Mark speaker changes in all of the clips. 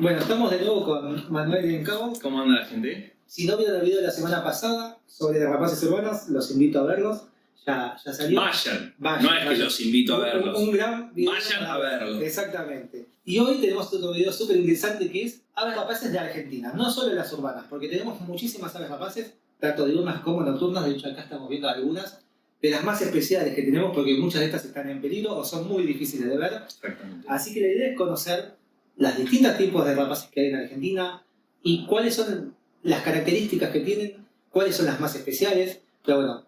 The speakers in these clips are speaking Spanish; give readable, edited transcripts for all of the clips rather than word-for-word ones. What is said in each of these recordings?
Speaker 1: Bueno, estamos de nuevo con Manuel y Encabo.
Speaker 2: ¿Cómo anda la gente?
Speaker 1: Si no vieron el video de la semana pasada sobre rapaces urbanos, los invito a verlos. Ya salió.
Speaker 2: Vayan. No es que los invito a verlos.
Speaker 1: Un gran video.
Speaker 2: Vayan a verlos.
Speaker 1: Exactamente. Y hoy tenemos otro video súper interesante que es aves rapaces de Argentina. No solo las urbanas, porque tenemos muchísimas aves rapaces, tanto diurnas como nocturnas. De hecho, acá estamos viendo algunas de las más especiales que tenemos, porque muchas de estas están en peligro o son muy difíciles de ver.
Speaker 2: Exactamente.
Speaker 1: Así que la idea es conocer las distintos tipos de rapaces que hay en Argentina y cuáles son las características que tienen, cuáles son las más especiales. Pero bueno,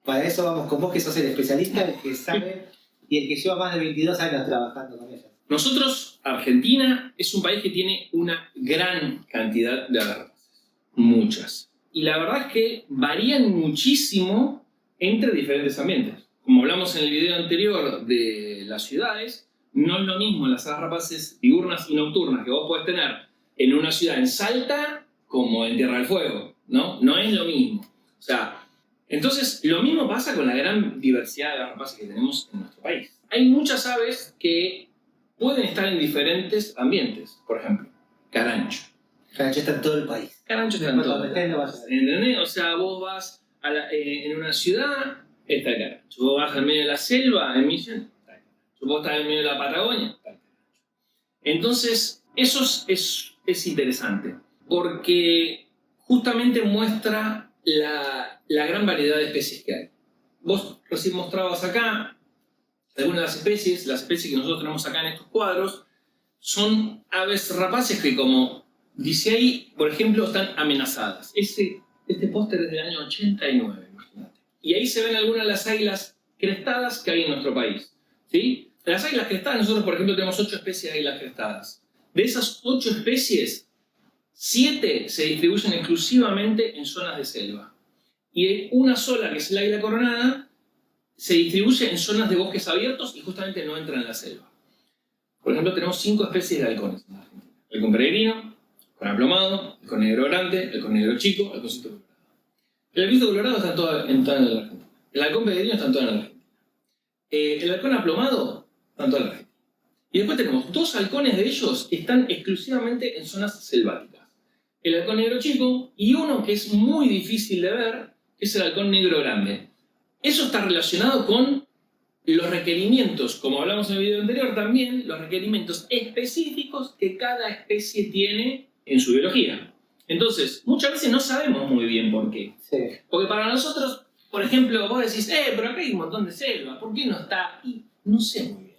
Speaker 1: para eso vamos con vos, que sos el especialista, el que sabe y el que lleva más de 22 años trabajando con ellas.
Speaker 2: Nosotros, Argentina, es un país que tiene una gran cantidad de aves rapaces. Muchas. Y la verdad es que varían muchísimo entre diferentes ambientes. Como hablamos en el video anterior de las ciudades, no es lo mismo las aves rapaces diurnas y nocturnas que vos podés tener en una ciudad en Salta como en Tierra del Fuego, ¿no? No es lo mismo. O sea, entonces lo mismo pasa con la gran diversidad de aves rapaces que tenemos en nuestro país. Hay muchas aves que pueden estar en diferentes ambientes. Por ejemplo, carancho.
Speaker 1: Carancho está en todo el país.
Speaker 2: Carancho está en todo
Speaker 1: Donde estés lo vas a ver.
Speaker 2: ¿Entendés? O sea, vos vas en una ciudad, está el carancho. Vos vas al medio de la selva, en Misiones, está el carancho. Vos estás en medio de la Patagonia, está el carancho. Entonces, eso es interesante, porque justamente muestra la gran variedad de especies que hay. Vos recién mostrabas acá algunas de las especies que nosotros tenemos acá en estos cuadros, son aves rapaces que, como dice ahí, por ejemplo, están amenazadas. Este póster es del año 89, imagínate. Y ahí se ven algunas de las águilas crestadas que hay en nuestro país, ¿sí? De las águilas crestadas, nosotros, por ejemplo, tenemos 8 especies de águilas crestadas. De esas 8 especies, 7 se distribuyen exclusivamente en zonas de selva. Y una sola, que es el águila coronada, se distribuye en zonas de bosques abiertos y justamente no entra en la selva. Por ejemplo, tenemos 5 especies de halcones en Argentina. El halcón peregrino, el halcón aplomado, el halcón negro grande, el halcón negro chico, el halconcito colorado. El halconcito colorado está en toda la Argentina. El halcón peregrino está en toda la Argentina. El halcón aplomado está en toda la Argentina. Y después tenemos 2 halcones de ellos que están exclusivamente en zonas selváticas. El halcón negro chico y uno que es muy difícil de ver, que es el halcón negro grande. Eso está relacionado con los requerimientos, como hablamos en el video anterior también, los requerimientos específicos que cada especie tiene en su biología. Entonces, muchas veces no sabemos muy bien por qué.
Speaker 1: Sí.
Speaker 2: Porque para nosotros, por ejemplo, vos decís, pero acá hay un montón de selva, ¿por qué no está? Y no sé muy bien.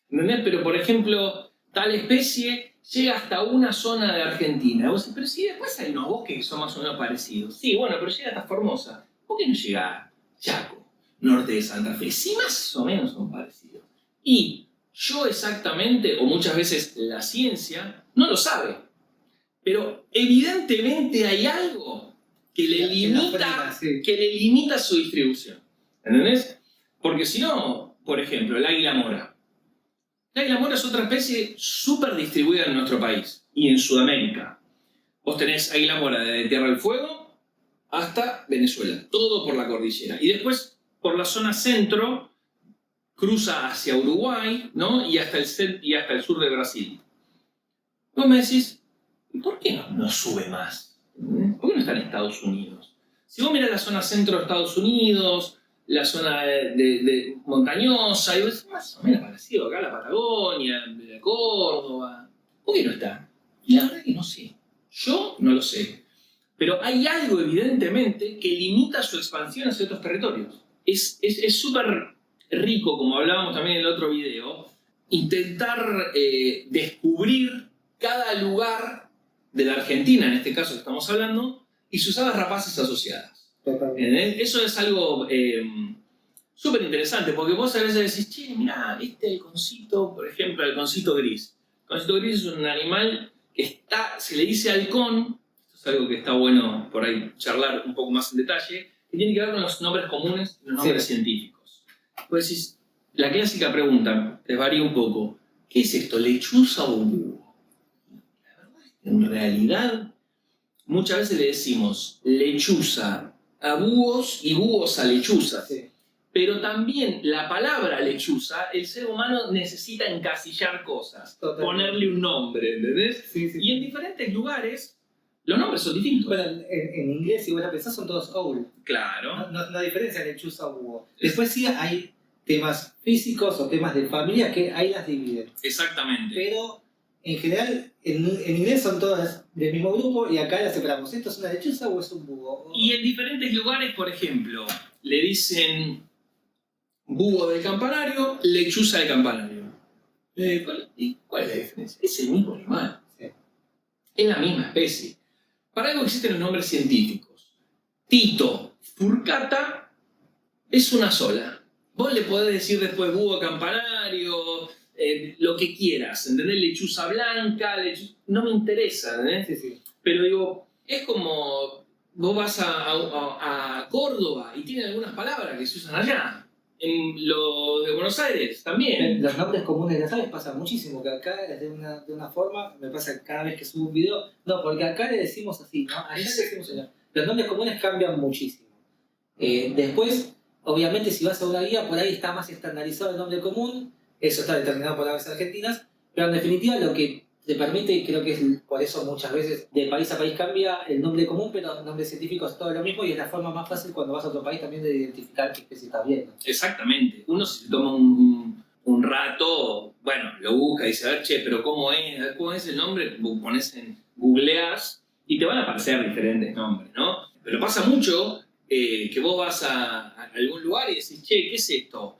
Speaker 2: ¿Entendés? Pero, por ejemplo, tal especie llega hasta una zona de Argentina. Vos decís, pero si después hay unos bosques que son más o menos parecidos. Sí, bueno, pero llega hasta Formosa. ¿Por qué no llega a Chaco, norte de Santa Fe? Sí, más o menos son parecidos. Y yo exactamente, o muchas veces la ciencia, no lo sabe. Pero evidentemente hay algo que le limita su distribución. ¿Entendés? Porque si no, por ejemplo, el águila mora. La águila mora es otra especie súper distribuida en nuestro país y en Sudamérica. Vos tenés águila mora desde Tierra del Fuego hasta Venezuela, todo por la cordillera. Y después, por la zona centro, cruza hacia Uruguay, ¿no? y hasta el sur de Brasil. Vos me decís, ¿por qué no sube más? ¿Por qué no está en Estados Unidos? Si vos mirás la zona centro de Estados Unidos, la zona de montañosa, y ves más o menos parecido acá, la Patagonia, la Córdoba, ¿por qué no está? Y la verdad que no sé. Yo no lo sé. Pero hay algo, evidentemente, que limita su expansión hacia otros territorios. Es súper rico, como hablábamos también en el otro video, intentar descubrir cada lugar de la Argentina, en este caso que estamos hablando, y sus aves rapaces asociadas. Eso es algo súper interesante, porque vos a veces decís, che, mirá, este halconcito, por ejemplo, el halconcito gris. El halconcito gris es un animal que se le dice halcón, esto es algo que está bueno por ahí charlar un poco más en detalle, que tiene que ver con los nombres comunes y los nombres científicos. Vos decís, la clásica pregunta, les varía un poco, ¿qué es esto, lechuza o búho? La verdad es que en realidad muchas veces le decimos lechuza a búhos y búhos a lechuzas.
Speaker 1: Sí.
Speaker 2: pero también la palabra lechuza, el ser humano necesita encasillar cosas,
Speaker 1: Totalmente.
Speaker 2: ponerle un nombre, ¿entendés?
Speaker 1: Sí, sí.
Speaker 2: Y en diferentes lugares los nombres son distintos.
Speaker 1: Bueno, en inglés, si vos la pensás, son todos owl.
Speaker 2: Claro.
Speaker 1: No diferencia lechuza o búho. Después sí hay temas físicos o temas de familia que ahí las dividen.
Speaker 2: Exactamente.
Speaker 1: Pero en general, en inglés son todas del mismo grupo y acá las separamos. ¿Esto es una lechuza o es un búho?
Speaker 2: Y en diferentes lugares, por ejemplo, le dicen búho del campanario, lechuza del campanario. ¿Cuál es la diferencia? Es el mismo animal.
Speaker 1: Sí.
Speaker 2: Es la misma especie. Para algo existen los nombres científicos. Tito furcata es una sola. Vos le podés decir después búho campanario, lo que quieras, ¿entendés? Lechuza blanca, no me interesa, ¿entendés?
Speaker 1: Sí, sí.
Speaker 2: Pero digo, es como vos vas a Córdoba y tienen algunas palabras que se usan allá. En lo de Buenos Aires también.
Speaker 1: Los nombres comunes de las aves pasa muchísimo, que acá es de una forma, me pasa cada vez que subo un video, no, porque acá le decimos así, ¿no? Allá le decimos allá. Los nombres comunes cambian muchísimo. Después, obviamente, si vas a una guía, por ahí está más estandarizado el nombre común, eso está determinado por aves argentinas, pero en definitiva lo que te permite, creo que es por eso muchas veces de país a país cambia el nombre común, pero el nombre científico es todo lo mismo y es la forma más fácil cuando vas a otro país también de identificar qué especie estás viendo.
Speaker 2: Exactamente. Uno si se toma un rato, bueno, lo busca y dice, a ver, che, pero ¿cómo es el nombre? Pones en googleás y te van a aparecer diferentes nombres, ¿no? Pero pasa mucho que vos vas a algún lugar y decís, che, ¿qué es esto?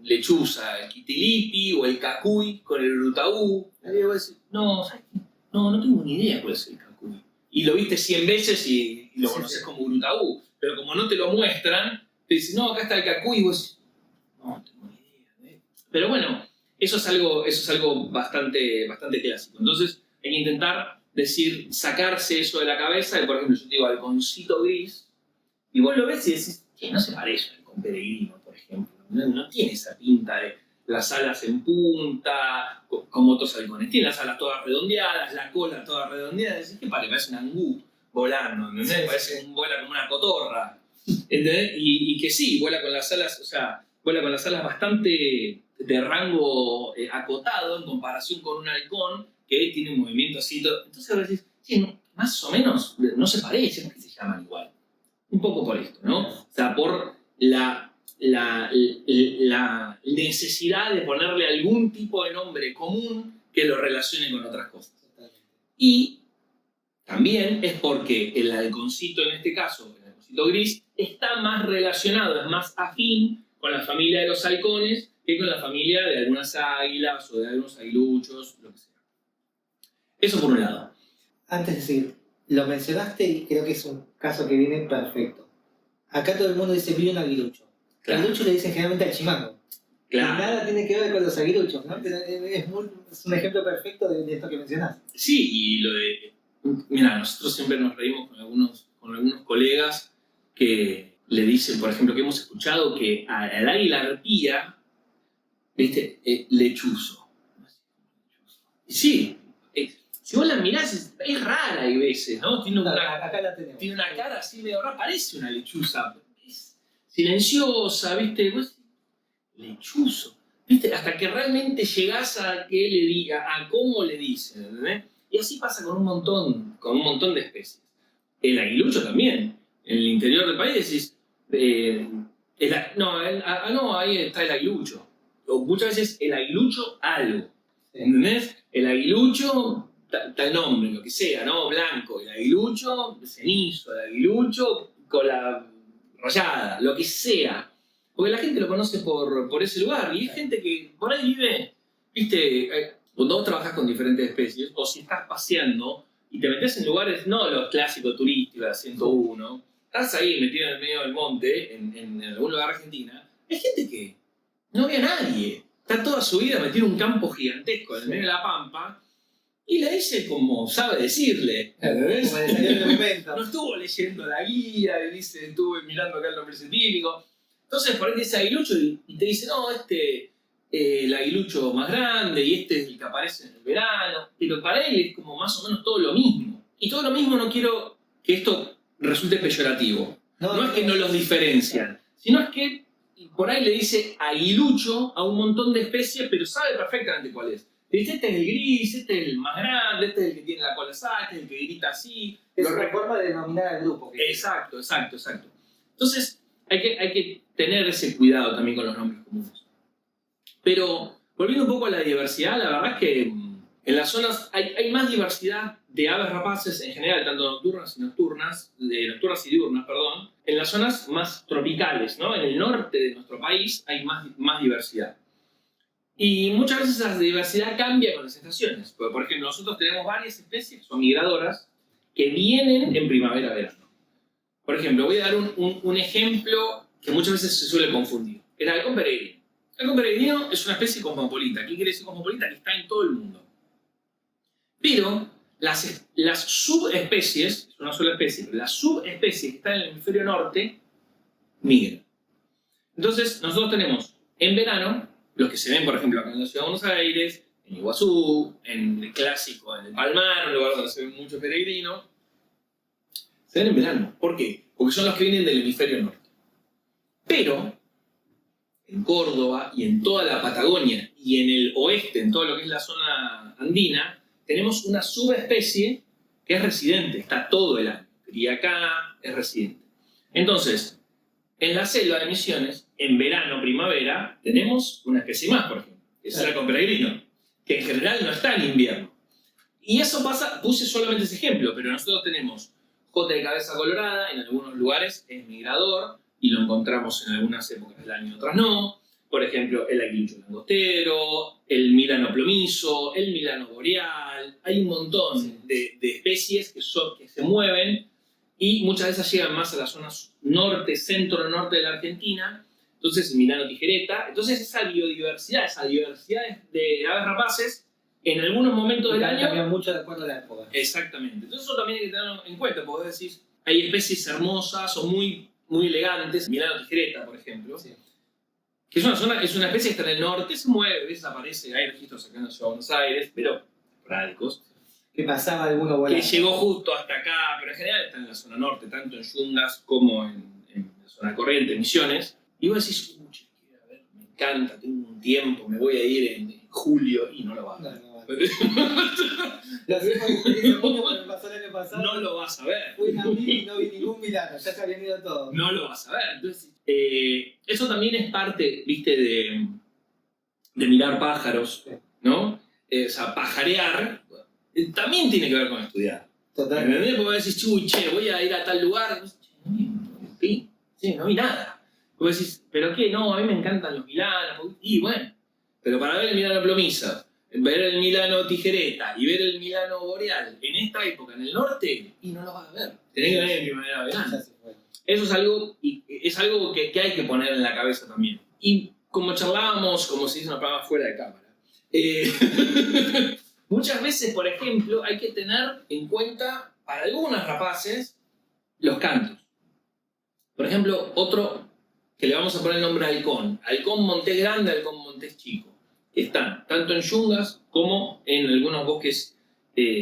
Speaker 2: Lechuza, el kitilipi o el cacuy con el urutaú. Y vos decís, no, ¿sabes qué? No tengo ni idea cuál es el cacuy. Y lo viste 100 veces y lo conoces como urutaú. Pero como no te lo muestran, te dicen, no, acá está el cacuy y vos decís, no tengo ni idea. Pero bueno, eso es algo bastante clásico. Entonces hay que intentar sacarse eso de la cabeza. Por ejemplo, yo te digo halconcito gris y vos lo ves y decís, che, no se parece al halcón peregrino, por ejemplo. No tiene esa pinta de las alas en punta, como otros halcones. Tiene las alas todas redondeadas, la cola toda redondeada. Decís, ¿qué parece un angú volando? ¿Entendés?
Speaker 1: Sí,
Speaker 2: Parece que vuela como una cotorra. ¿Entendés? Y que sí, vuela con las alas, o sea, vuela con las alas bastante de rango acotado en comparación con un halcón que tiene un movimiento así. Entonces vos decís, sí, más o menos no se parecen, ¿por qué se llaman igual? Un poco por esto, ¿no? O sea, por la necesidad de ponerle algún tipo de nombre común que lo relacione con otras cosas. Y también es porque el halconcito, en este caso, el halconcito gris, está más relacionado, es más afín con la familia de los halcones que con la familia de algunas águilas o de algunos aguiluchos, lo que sea. Eso por un lado.
Speaker 1: Antes de seguir, lo mencionaste y creo que es un caso que viene perfecto. Acá todo el mundo dice vive un aguilucho.
Speaker 2: Claro.
Speaker 1: Aguilucho le dicen generalmente al chimango.
Speaker 2: Claro.
Speaker 1: Y nada tiene que ver con los aguiluchos, ¿no? Pero es un ejemplo perfecto de esto que mencionás.
Speaker 2: Sí, y lo de... Mira, nosotros siempre nos reímos con algunos colegas que le dicen, por ejemplo, que hemos escuchado que al águila arpía, ¿viste? Lechuzo. Y sí, si vos la mirás, es rara hay veces, ¿no?
Speaker 1: Acá la tenemos.
Speaker 2: Tiene una cara así medio rara, parece una lechuza. Es silenciosa, ¿viste? Lechuzo. ¿Viste? Hasta que realmente llegás a que le diga, a cómo le dicen, ¿entendés? Y así pasa con un montón de especies. El aguilucho también. En el interior del país decís, ahí está el aguilucho. O muchas veces el aguilucho algo. ¿Entendés? El aguilucho, tal nombre, lo que sea, ¿no? Blanco. El aguilucho, cenizo. El aguilucho, cola rayada, lo que sea. Porque la gente lo conoce por ese lugar. Y hay gente que por ahí vive, ¿viste? Cuando vos trabajás con diferentes especies, o si estás paseando y te metes en lugares, no los clásicos turísticos de 101, estás ahí metido en el medio del monte, en algún lugar de Argentina, hay gente que no ve a nadie. Está toda su vida metido en un campo gigantesco en el medio de la pampa y le dice como sabe decirle. ¿Entendés?
Speaker 1: Como le salió en el momento.
Speaker 2: No estuvo leyendo la guía, le dice, estuve mirando acá el nombre científico. Entonces por ahí te dice aguilucho y te dice, no, el aguilucho más grande y este es el que aparece en el verano. Pero para él es como más o menos todo lo mismo. Y todo lo mismo no quiero que esto resulte peyorativo. No es que no los diferencian, sino es que por ahí le dice aguilucho a un montón de especies, pero sabe perfectamente cuál es. Dice, este es el gris, este es el más grande, este es el que tiene la cola asada, este es el que grita así.
Speaker 1: Es una forma de denominar al grupo.
Speaker 2: Exacto. Entonces, hay que tener ese cuidado también con los nombres comunes. Pero, volviendo un poco a la diversidad, la verdad es que en las zonas hay más diversidad de aves rapaces en general, tanto nocturnas y diurnas, en las zonas más tropicales, ¿no? En el norte de nuestro país hay más diversidad. Y muchas veces esa diversidad cambia con las estaciones. Por ejemplo, nosotros tenemos varias especies que son migradoras que vienen en primavera-verano. Por ejemplo, voy a dar un ejemplo que muchas veces se suele confundir. El halcón peregrino. El halcón peregrino es una especie cosmopolita. ¿Qué quiere decir cosmopolita? Que está en todo el mundo. Pero las subespecies, es una sola especie, pero las subespecies que están en el hemisferio norte migran. Entonces, nosotros tenemos en verano, los que se ven, por ejemplo, acá en la Ciudad de Buenos Aires, en Iguazú, en el clásico, en el Palmar, un lugar donde se ven muchos peregrinos, se ven en verano. ¿Por qué? Porque son los que vienen del hemisferio norte. Pero, en Córdoba y en toda la Patagonia y en el oeste, en todo lo que es la zona andina, tenemos una subespecie que es residente, está todo el año. Y acá es residente. Entonces, en la selva de Misiones, en verano, primavera, tenemos una especie más, por ejemplo, que es el halcón peregrino, que en general no está en invierno. Y eso pasa, puse solamente ese ejemplo, pero nosotros tenemos jote de cabeza colorada, en algunos lugares es migrador, y lo encontramos en algunas épocas del año y otras no. Por ejemplo, el aguilucho langostero, el milano plomizo, el milano boreal. Hay un montón de especies que se mueven y muchas de esas llegan más a las zonas norte, centro-norte de la Argentina. Entonces, el milano tijereta. Entonces, esa diversidad de aves rapaces, en algunos momentos del año...
Speaker 1: Cambia mucho de acuerdo a la época.
Speaker 2: Exactamente. Entonces, eso también hay que tenerlo en cuenta, porque vos decís, hay especies hermosas o muy elegantes. Milano tijereta, por ejemplo. Sí. Que es una especie que está en el norte, se mueve, desaparece, hay registros acá en la Ciudad de Buenos Aires, pero esporádicos.
Speaker 1: Que pasaba alguno volando.
Speaker 2: Que llegó justo hasta acá, pero en general está en la zona norte, tanto en Yungas como en la zona corriente, Misiones. Y vos decís, quiero ver, me encanta, tengo un tiempo, me voy a ir en julio, y no lo vas a ver.
Speaker 1: Lo sé por experiencia propia porque me pasó el año pasado.
Speaker 2: No lo vas a ver.
Speaker 1: Fui a mí y no vi ningún milano, ya se habían ido todos.
Speaker 2: No lo vas a ver. Entonces, eso también es parte, viste, de mirar pájaros, ¿no? O sea, pajarear también tiene que ver con estudiar.
Speaker 1: Totalmente.
Speaker 2: ¿Entendés? Porque vos decís, che, voy a ir a tal lugar. No vi nada. Vos decís, ¿pero qué? No, a mí me encantan los milanos. Y bueno, pero para ver el milano plomiza, ver el milano tijereta y ver el milano boreal en esta época en el norte, y no lo vas a ver. Tenés que ver en primavera-verano. Eso es algo que hay que poner en la cabeza también. Y como charlábamos, como se dice una palabra fuera de cámara, muchas veces, por ejemplo, hay que tener en cuenta, para algunas rapaces, los cantos. Por ejemplo, otro que le vamos a poner el nombre halcón. Halcón montés grande, halcón montés chico. Que están tanto en Yungas como en algunos bosques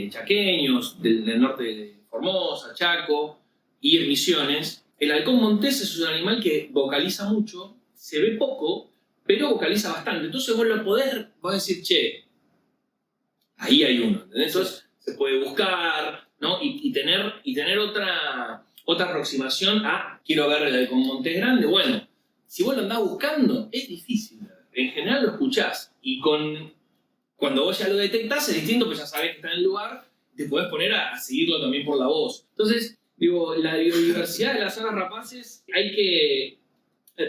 Speaker 2: chaqueños, del norte de Formosa, Chaco y en Misiones. El halcón montés es un animal que vocaliza mucho, se ve poco, pero vocaliza bastante. Entonces vos lo podés decir, che, ahí hay uno. ¿Entendés? Entonces se puede buscar, ¿no? y tener otra aproximación a quiero ver el halcón montés grande. Bueno, si vos lo andás buscando, es difícil. En general lo escuchás. Y cuando vos ya lo detectás, es distinto, pues ya sabés que está en el lugar, te podés poner a seguirlo también por la voz. Entonces, digo, la biodiversidad de las aves rapaces hay que...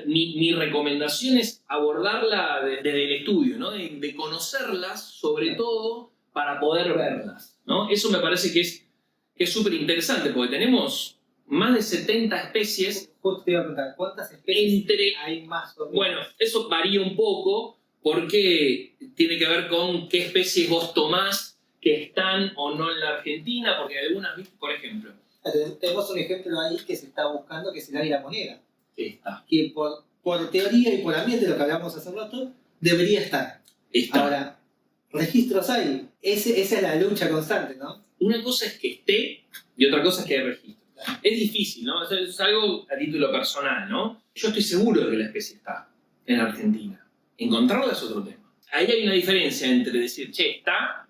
Speaker 2: Mi recomendación es abordarla desde el estudio, ¿no? De conocerlas, sobre todo, para poder verlas, ¿no? Eso me parece que es súper interesante, porque tenemos más de 70 especies.
Speaker 1: Justo te iba a preguntar, ¿cuántas especies hay más o menos?
Speaker 2: Bueno, eso varía un poco, porque tiene que ver con qué especies vos tomás que están o no en la Argentina, porque algunas, por ejemplo...
Speaker 1: Tenemos un ejemplo ahí que se está buscando, que es el águila monera.
Speaker 2: Está.
Speaker 1: Que por teoría y por ambiente, lo que hablamos hace rato, debería estar.
Speaker 2: Está.
Speaker 1: Ahora, registros hay. Esa es la lucha constante, ¿no?
Speaker 2: Una cosa es que esté y otra cosa es que hay registros. Es difícil, ¿no? Es algo a título personal, ¿no? Yo estoy seguro de que la especie está en Argentina. Encontrarla es otro tema. Ahí hay una diferencia entre decir, che, está,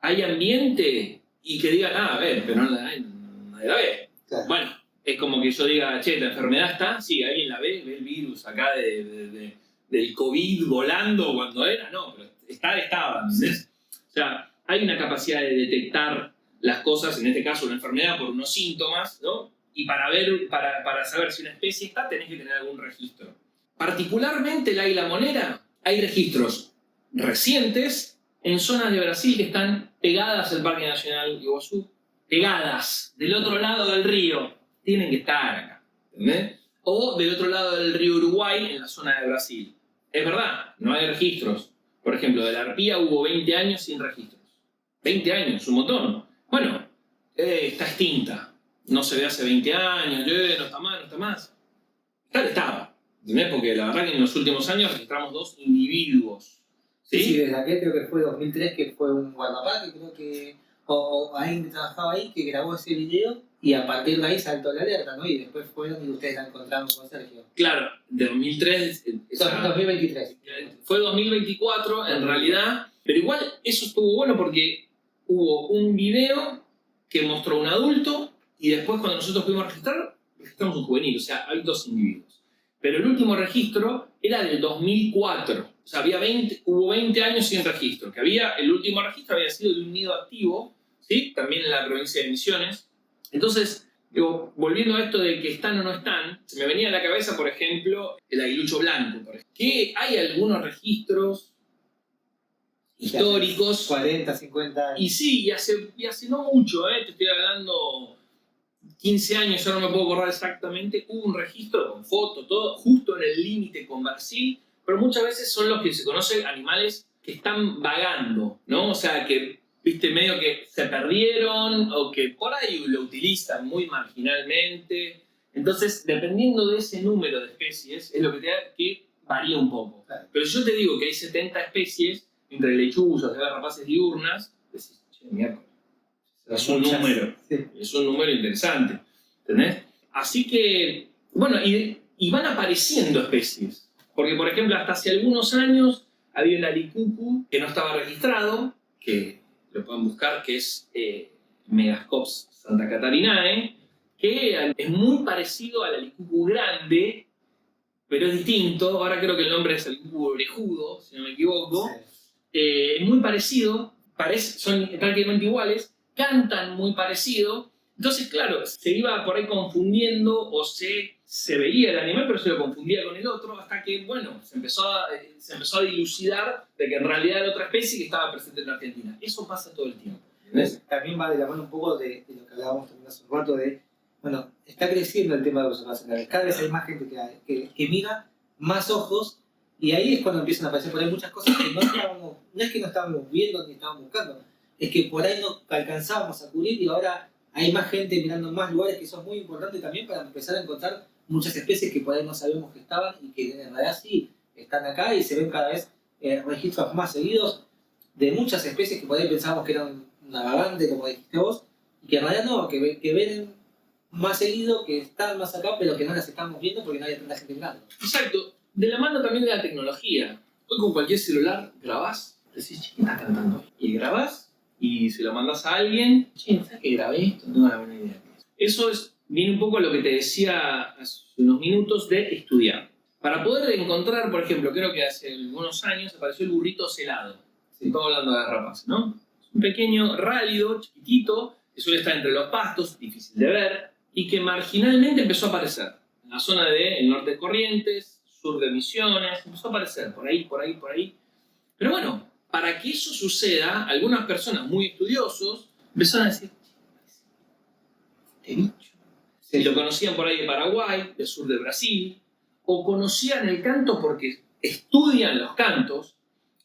Speaker 2: hay ambiente, y que digan, a ver, pero no la ve.
Speaker 1: Claro.
Speaker 2: Bueno, es como que yo diga, che, la enfermedad está, sí, alguien la ve el virus acá del COVID volando cuando era, no, pero estaba, ¿entendés? O sea, hay una capacidad de detectar las cosas, en este caso una enfermedad, por unos síntomas, ¿no? Y para saber si una especie está, tenés que tener algún registro. Particularmente el águila monera, hay registros recientes en zonas de Brasil que están pegadas al Parque Nacional Iguazú, pegadas del otro lado del río, tienen que estar acá, ¿entendés? O del otro lado del río Uruguay, en la zona de Brasil. Es verdad, no hay registros. Por ejemplo, de la arpía hubo 20 años sin registros. 20 años, un montón. Bueno, está extinta. No se ve hace 20 años, no está más, no está más. Estaba. ¿Entendés? Porque la verdad que en los últimos años registramos 2 individuos. ¿Sí?
Speaker 1: Sí, desde aquel creo que fue 2003, que fue un guardaparque, creo que, o alguien que trabajaba ahí, que grabó ese video, y a partir de ahí saltó la alerta, ¿no? Y después fueron y ustedes la encontraron con Sergio.
Speaker 2: Claro, de 2003...
Speaker 1: 2023.
Speaker 2: Fue 2024, en realidad, pero igual eso estuvo bueno porque hubo un video que mostró un adulto, y después cuando nosotros pudimos registramos un juvenil, o sea, hay 2 individuos. Pero el último registro era del 2004. O sea, hubo 20 años sin registro. El último registro había sido de un nido activo, ¿sí? También en la provincia de Misiones. Entonces, digo, volviendo a esto de que están o no están, se me venía a la cabeza, por ejemplo, el aguilucho blanco, por ejemplo. Que hay algunos registros históricos.
Speaker 1: 40, 50 años.
Speaker 2: Y sí, y hace no mucho, te estoy hablando 15 años, yo no me puedo acordar exactamente, hubo un registro con foto, todo, justo en el límite con Brasil, pero muchas veces son los que se conocen animales que están vagando, ¿no? O sea, que, viste, medio que se perdieron o que por ahí lo utilizan muy marginalmente. Entonces, dependiendo de ese número de especies, es lo que te da que varía un poco.
Speaker 1: Claro.
Speaker 2: Pero si yo te digo que hay 70 especies, entre lechuzas, rapaces diurnas, decís, che, miércoles. Es un número,
Speaker 1: sí.
Speaker 2: Es un número interesante, ¿entendés? Así que, bueno, y van apareciendo especies. Porque, por ejemplo, hasta hace algunos años había un alicucu que no estaba registrado, que lo pueden buscar, que es Megascops Santa Catarinae, que es muy parecido al alicucu grande, pero es distinto. Ahora creo que el nombre es alicucu orejudo, si no me equivoco.
Speaker 1: Sí.
Speaker 2: Es muy parecido, son prácticamente iguales, cantan muy parecido. Entonces, claro, se iba por ahí confundiendo o se veía el animal, pero se lo confundía con el otro, hasta que, bueno, se empezó a dilucidar de que en realidad era otra especie que estaba presente en Argentina. Eso pasa todo el tiempo. ¿Entendés?
Speaker 1: También va de la mano un poco de lo que hablábamos también hace un rato de, bueno, está creciendo el tema de los observacionales. Cada vez hay más gente que mira, más ojos, y ahí es cuando empiezan a aparecer por ahí muchas cosas que no es que no estábamos viendo ni estábamos buscando, es que por ahí no alcanzábamos a cubrir y ahora hay más gente mirando en más lugares, que eso es muy importante también para empezar a encontrar muchas especies que por ahí no sabemos que estaban y que en realidad sí están acá, y se ven cada vez registros más seguidos de muchas especies que por ahí pensábamos que eran navegantes, como dijiste vos, y que en realidad no, que ven más seguido, que están más acá, pero que no las estamos viendo porque no hay tanta gente mirando.
Speaker 2: Exacto. De la mano también de la tecnología. Hoy con cualquier celular grabás, decís, che, ¿qué estás cantando? Y grabás y se lo mandás a alguien, che, ¿sabes que grabé esto? No tengo una buena idea. Eso viene un poco a lo que te decía hace unos minutos de estudiar. Para poder encontrar, por ejemplo, creo que hace algunos años apareció el burrito celado. Sí. Estamos hablando de rapaces, ¿no? Es un pequeño rálido, chiquitito, que suele estar entre los pastos, difícil de ver, y que marginalmente empezó a aparecer en la zona del norte de Corrientes, sur de Misiones, empezó a aparecer por ahí. Pero bueno, para que eso suceda, algunas personas muy estudiosos empezaron a decir, este bicho. Y lo conocían por ahí de Paraguay, del sur de Brasil, o conocían el canto porque estudian los cantos.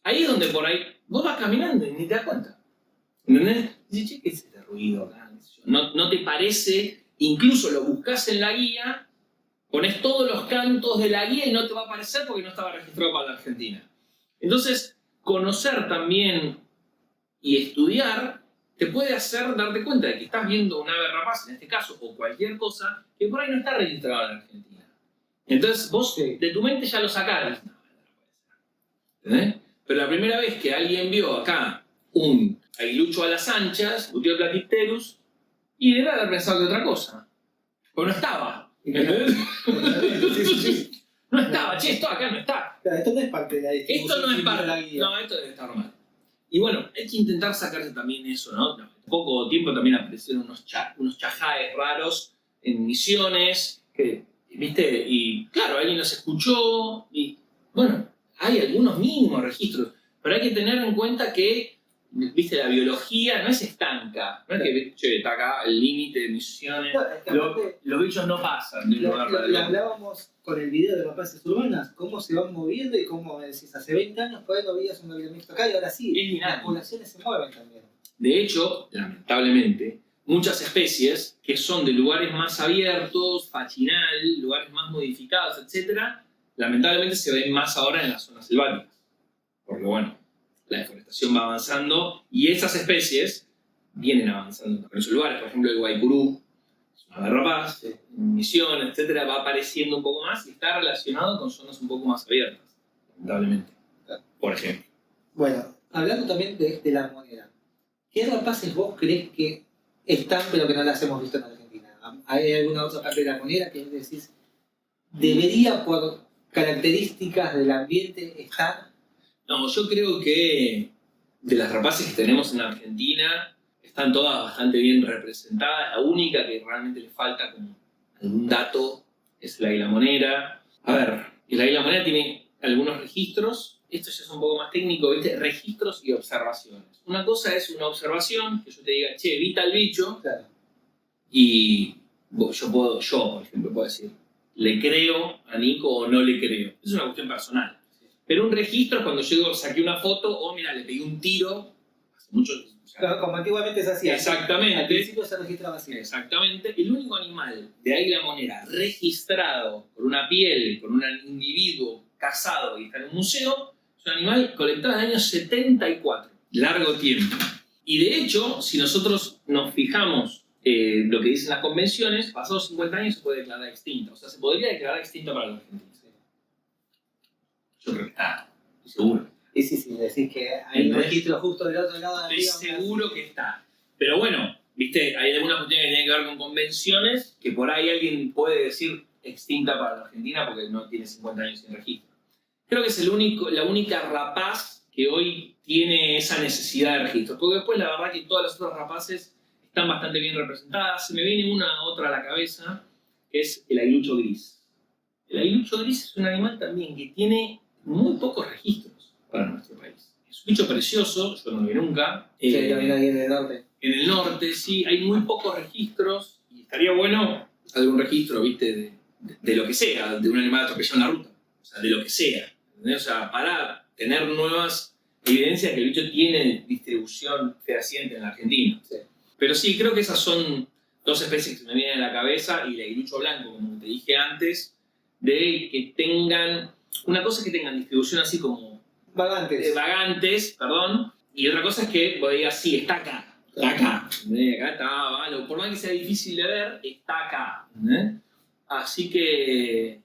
Speaker 2: Ahí es donde por ahí vos vas caminando y ni te das cuenta. ¿Entendés? Dices, che, ¿qué es este ruido acá? No te parece, incluso lo buscas en la guía, pones todos los cantos de la guía y no te va a aparecer porque no estaba registrado para la Argentina. Entonces, conocer también y estudiar te puede hacer darte cuenta de que estás viendo un ave rapaz, en este caso, o cualquier cosa, que por ahí no está registrada en Argentina. Entonces vos de tu mente ya lo sacás. ¿Entendés? Pero la primera vez que alguien vio acá un aguilucho a las anchas, Buteo-Platypterus, y debe haber pensado que otra cosa. Pero no estaba. ¿Entendés? No estaba, che, esto acá no está.
Speaker 1: Claro, esto no es parte de la
Speaker 2: Esto
Speaker 1: distribución.
Speaker 2: no es parte
Speaker 1: de la guía.
Speaker 2: No, esto debe estar mal. Y bueno, hay que intentar sacarse también eso, ¿no? En poco tiempo también aparecieron unos chajaes raros en Misiones, que, ¿viste? Y claro, alguien los escuchó, y bueno, hay algunos mínimos registros, pero hay que tener en cuenta que, ¿viste? La biología no es estanca, no es que, che, está acá el límite de Misiones,
Speaker 1: No, es que aparte,
Speaker 2: los bichos no pasan de un lugar para el
Speaker 1: lo
Speaker 2: otro.
Speaker 1: hablábamos con el video de rapaces urbanas, cómo se van moviendo y cómo decís, hace 20 años por ahí no veías un avionesto acá y ahora sí,
Speaker 2: Es dinámico.
Speaker 1: las poblaciones se mueven también.
Speaker 2: De hecho, lamentablemente, muchas especies que son de lugares más abiertos, fachinal, lugares más modificados, etc., lamentablemente se ven más ahora en las zonas selváticas. Porque bueno, la deforestación va avanzando y esas especies vienen avanzando en esos lugares. Por ejemplo, el guaycurú, es una ave rapaz, Misiones, etc., va apareciendo un poco más y está relacionado con zonas un poco más abiertas, lamentablemente. Por ejemplo.
Speaker 1: Bueno, hablando también de la moneda, ¿qué rapaces vos crees que están pero que no las hemos visto en Argentina? ¿Hay alguna otra parte de la moneda que decís, debería por características del ambiente estar?
Speaker 2: No, yo creo que de las rapaces que tenemos en Argentina están todas bastante bien representadas. La única que realmente le falta como algún dato es el águila monera. A ver, el águila monera tiene algunos registros. Esto ya es un poco más técnico, ¿viste? Registros y observaciones. Una cosa es una observación, que yo te diga, che, vi tal bicho,
Speaker 1: Claro.
Speaker 2: y yo, por ejemplo, puedo decir, ¿le creo a Nico o no le creo? Es una cuestión personal. Pero un registro es cuando yo saqué una foto, o mira, le pegué un tiro, hace mucho...
Speaker 1: Claro, como antiguamente se hacía. Al
Speaker 2: Exactamente,
Speaker 1: principio se registraba así.
Speaker 2: exactamente. El único animal de águila monera registrado por una piel, por un individuo cazado y está en un museo, es un animal colectado en el año 74. Largo tiempo. Y de hecho, si nosotros nos fijamos lo que dicen las convenciones, pasados 50 años se puede declarar extinta. O sea, se podría declarar extinta para los argentinos. Yo creo que está, estoy seguro.
Speaker 1: Y sí, decís que hay un registro justo del otro lado de
Speaker 2: Estoy
Speaker 1: arriba.
Speaker 2: seguro que está. Pero bueno, viste, hay algunas cuestiones que tienen que ver con convenciones que por ahí alguien puede decir extinta para la Argentina porque no tiene 50 años sin registro. Creo que es la única rapaz que hoy tiene esa necesidad de registro. Porque después la verdad que todas las otras rapaces están bastante bien representadas. Se me viene otra a la cabeza, que es el aguilucho gris. El aguilucho gris es un animal también que tiene muy pocos registros para nuestro país. Es un bicho precioso, yo no lo vi nunca.
Speaker 1: Sí, también hay en el norte.
Speaker 2: En el norte, sí, hay muy pocos registros y estaría bueno algún registro, viste, de lo que sea, de un animal atropellado en la ruta. O sea, de lo que sea. ¿Entendés? O sea, para tener nuevas evidencias que el bicho tiene distribución fehaciente en la Argentina.
Speaker 1: Sí.
Speaker 2: Pero sí, creo que esas son dos especies que se me vienen a la cabeza, y el aguilucho blanco, como te dije antes, de que tengan, una cosa es que tengan distribución así como vagantes, perdón, y otra cosa es que vos digas, sí, está acá, acá está, vale, por más que sea difícil de ver, está acá. Así que,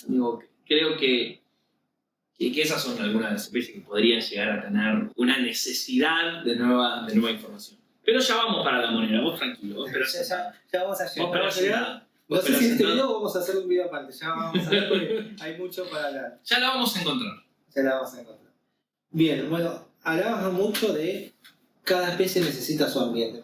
Speaker 2: digo, creo que esas son algunas de las especies que podrían llegar a tener una necesidad de nueva información. Pero ya vamos para la moneda, vos tranquilo, vos esperás.
Speaker 1: Ya vamos a llegar.
Speaker 2: Vos esperás sentada.
Speaker 1: No sé si este video vamos a hacer un video aparte, ya vamos a ver porque hay mucho para hablar.
Speaker 2: Ya la vamos a encontrar.
Speaker 1: Ya la vamos a encontrar. Bien, bueno, hablábamos mucho de cada especie necesita su ambiente.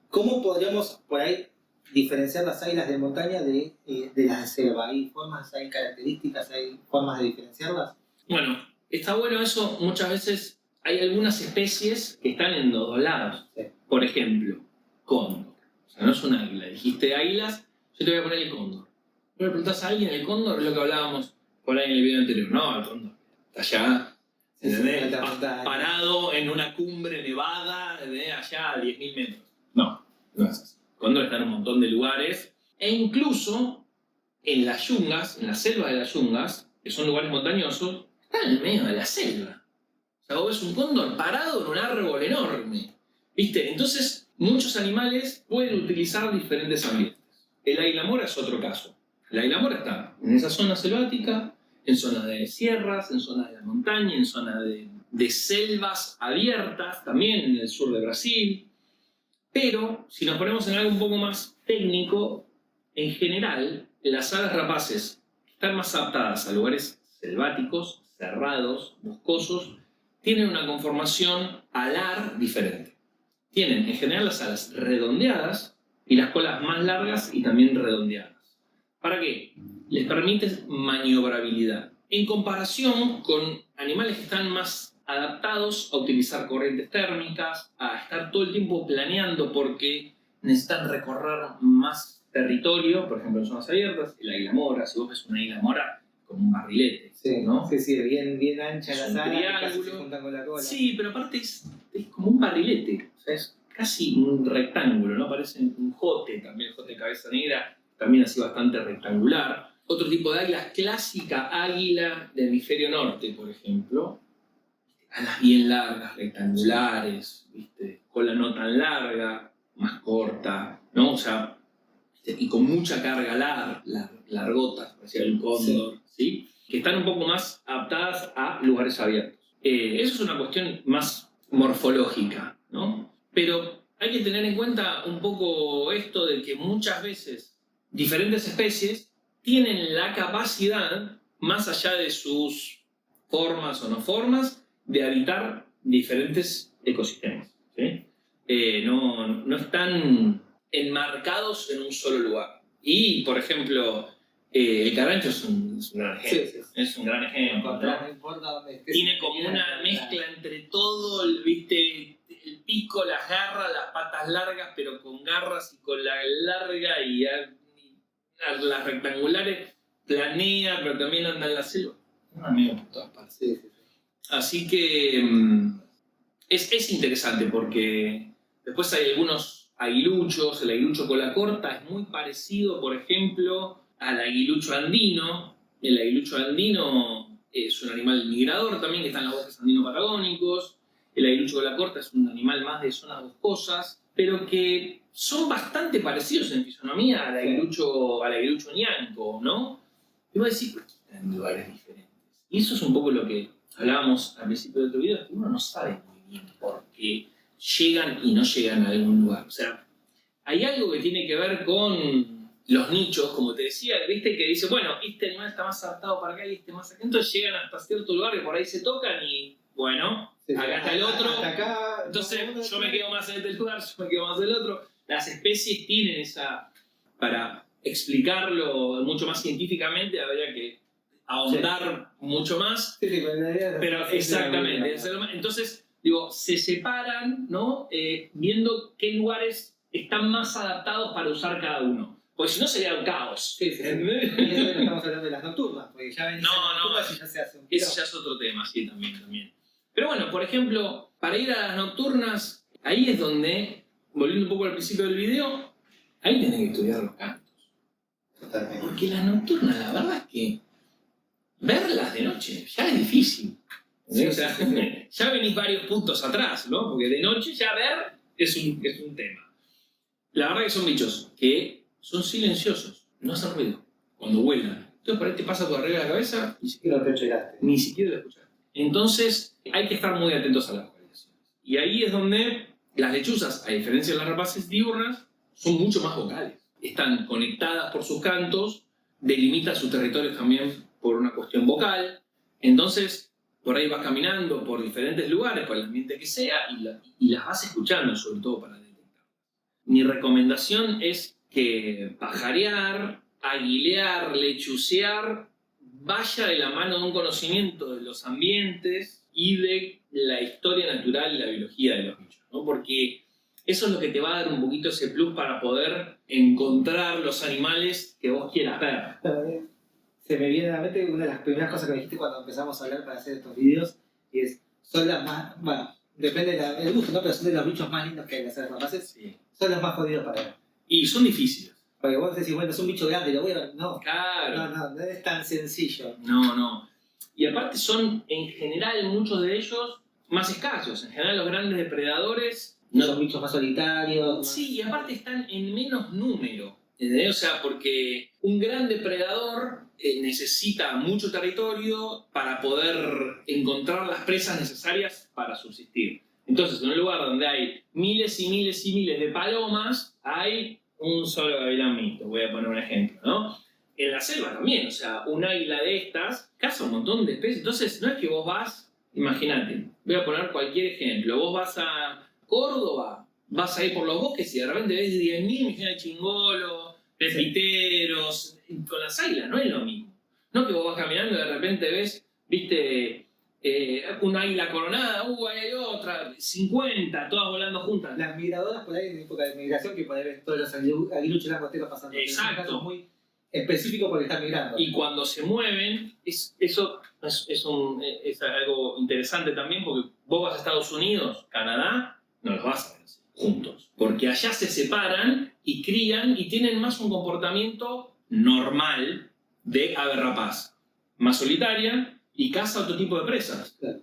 Speaker 1: ¿Cómo podríamos por ahí diferenciar las águilas de montaña de las de selva? ¿Hay formas, hay características, hay formas de diferenciarlas?
Speaker 2: Bueno, está bueno eso. Muchas veces hay algunas especies que están en los dos lados.
Speaker 1: Sí.
Speaker 2: Por ejemplo, cóndor. O sea, no es un águila. Dijiste águilas, yo te voy a poner el cóndor. ¿No le preguntás a alguien el cóndor? Es lo que hablábamos por ahí en el video anterior. No, el cóndor está allá, ¿entendés? Parado en una cumbre nevada, allá a 10.000 metros. No, no es así. El cóndor está en un montón de lugares. E incluso en las yungas, en la selva de las yungas, que son lugares montañosos, está en el medio de la selva. O sea, vos ves un cóndor parado en un árbol enorme. ¿Viste? Entonces, muchos animales pueden utilizar diferentes ambientes. El águila mora es otro caso. El águila mora está en esa zona selvática, en zonas de sierras, en zonas de la montaña, en zonas de selvas abiertas, también en el sur de Brasil. Pero, si nos ponemos en algo un poco más técnico, en general, las aves rapaces están más adaptadas a lugares selváticos, cerrados, boscosos, tienen una conformación alar diferente. Tienen en general las alas redondeadas y las colas más largas y también redondeadas. ¿Para qué? Les permite maniobrabilidad. En comparación con animales que están más adaptados a utilizar corrientes térmicas, a estar todo el tiempo planeando porque necesitan recorrer más territorio, por ejemplo en zonas abiertas, el águila mora, si vos ves una águila mora como un barrilete,
Speaker 1: Sí,
Speaker 2: ¿no?
Speaker 1: sí, bien ancha
Speaker 2: Es
Speaker 1: la
Speaker 2: un
Speaker 1: sala, que casi
Speaker 2: triángulo.
Speaker 1: se juntan con la cola.
Speaker 2: Sí, pero aparte es como un barrilete, o sea, es casi un rectángulo, ¿no? Parece un jote, también el jote de cabeza negra, también así bastante rectangular. Otro tipo de águila clásica, águila del hemisferio norte, por ejemplo. Alas bien largas, rectangulares, ¿viste? Cola no tan larga, más corta, ¿no? O sea, ¿viste? Y con mucha carga largotas, parecía el cóndor, ¿sí? Que están un poco más adaptadas a lugares abiertos. Eso es una cuestión más morfológica, ¿no? Pero hay que tener en cuenta un poco esto de que muchas veces diferentes especies tienen la capacidad, más allá de sus formas o no formas, de habitar diferentes ecosistemas, ¿sí? No están enmarcados en un solo lugar. Y, por ejemplo, el carancho es un gran ejemplo.
Speaker 1: Sí.
Speaker 2: Es un gran ejemplo, ¿no?
Speaker 1: No importa dónde estés.
Speaker 2: Tiene como una mezcla entre todo, ¿viste? El pico, las garras, las patas largas, pero con garras y con la larga y las rectangulares planea, pero también anda en la selva. Un amigo por todas partes.
Speaker 1: Sí.
Speaker 2: Así que es interesante porque después hay algunos aguiluchos. El aguilucho cola corta es muy parecido, por ejemplo, al aguilucho andino. El aguilucho andino es un animal migrador también que está en los bosques andino-patagónicos. El aguilucho cola corta es un animal más de zonas boscosas, pero que son bastante parecidos en fisonomía al aguilucho ñanco, ¿no? Y vos decís, ¿por qué están en lugares diferentes? Y eso es un poco lo que hablábamos al principio de otro video, que uno no sabe muy bien por qué llegan y no llegan a algún lugar. O sea, hay algo que tiene que ver con los nichos, como te decía, viste, que dice, bueno, este animal está más adaptado para acá y este más acá. Entonces llegan hasta cierto lugar y por ahí se tocan y, bueno, acá está el otro.
Speaker 1: Hasta acá,
Speaker 2: Entonces yo me quedo más en este lugar, yo me quedo más en el otro. Las especies tienen esa... Para explicarlo mucho más científicamente habría que ahondar mucho más.
Speaker 1: Sí,
Speaker 2: pero exactamente. Entonces, digo, se separan, ¿no? Viendo qué lugares están más adaptados para usar cada uno. Porque si no sería un caos.
Speaker 1: Sí. Y eso que no estamos hablando de las nocturnas, porque ya ven
Speaker 2: No,
Speaker 1: y ya se hace un
Speaker 2: eso ya es otro tema, sí, también. Pero bueno, por ejemplo, para ir a las nocturnas, ahí es donde, volviendo un poco al principio del video, ahí tenés que estudiar los cantos.
Speaker 1: Totalmente.
Speaker 2: Porque las nocturnas, la verdad es que verlas de noche ya es difícil.
Speaker 1: Sí,
Speaker 2: o sea,
Speaker 1: sí.
Speaker 2: ya venís varios puntos atrás, ¿no? Porque de noche ya ver es un tema. La verdad que son bichos que son silenciosos, no hacen ruido cuando vuelan. Entonces por ahí te pasa por arriba de la cabeza y
Speaker 1: No te llegaste.
Speaker 2: ni siquiera lo escuchas. Entonces hay que estar muy atentos a las vocalizaciones. Y ahí es donde las lechuzas, a diferencia de las rapaces diurnas, son mucho más vocales. Están conectadas por sus cantos, delimitan sus territorios también por una cuestión vocal. Entonces, por ahí vas caminando por diferentes lugares, por el ambiente que sea, y las vas escuchando, sobre todo para detectar. Mi recomendación es que pajarear, aguilear, lechucear, vaya de la mano de un conocimiento de los ambientes y de la historia natural y la biología de los bichos, ¿no? Porque eso es lo que te va a dar un poquito ese plus para poder encontrar los animales que vos quieras ver.
Speaker 1: Se me viene a la mente una de las primeras cosas que me dijiste cuando empezamos a hablar para hacer estos videos, y es, son las más, bueno, depende del gusto, ¿no? Pero son de los bichos más lindos que hay, las aves rapaces,
Speaker 2: Sí.
Speaker 1: son los más jodidos para ver.
Speaker 2: Y son difíciles.
Speaker 1: Porque vos decís, bueno, es un bicho grande, lo voy a ver. No,
Speaker 2: Claro.
Speaker 1: no es tan sencillo.
Speaker 2: No. Y aparte son, en general, muchos de ellos más escasos. En general, los grandes depredadores No.
Speaker 1: Son bichos más solitarios. Más...
Speaker 2: Sí, y aparte están en menos número. ¿Entendés? O sea, porque un gran depredador necesita mucho territorio para poder encontrar las presas necesarias para subsistir. Entonces, en un lugar donde hay miles y miles y miles de palomas, hay un solo gavilán mixto. Voy a poner un ejemplo, ¿no? En la selva también, o sea, un águila de estas caza un montón de especies. Entonces, no es que vos vas, imagínate, voy a poner cualquier ejemplo, vos vas a Córdoba, vas a ir por los bosques y de repente ves 10.000 millones de chingolos, pepiteros, con las águilas no es lo mismo. No que vos vas caminando y de repente ves, viste, una águila coronada, ahí hay otra, 50, todas volando juntas.
Speaker 1: Las migradoras por ahí en época de migración, que por ahí ven todos los aguiluchos langosteros pasando.
Speaker 2: Exacto.
Speaker 1: Es muy específico porque están migrando.
Speaker 2: Y cuando se mueven, eso es algo interesante también, porque vos vas a Estados Unidos, Canadá, no los vas a ver así, juntos. Porque allá se separan y crían y tienen más un comportamiento normal de ave rapaz, más solitaria y caza otro tipo de presas.
Speaker 1: Claro.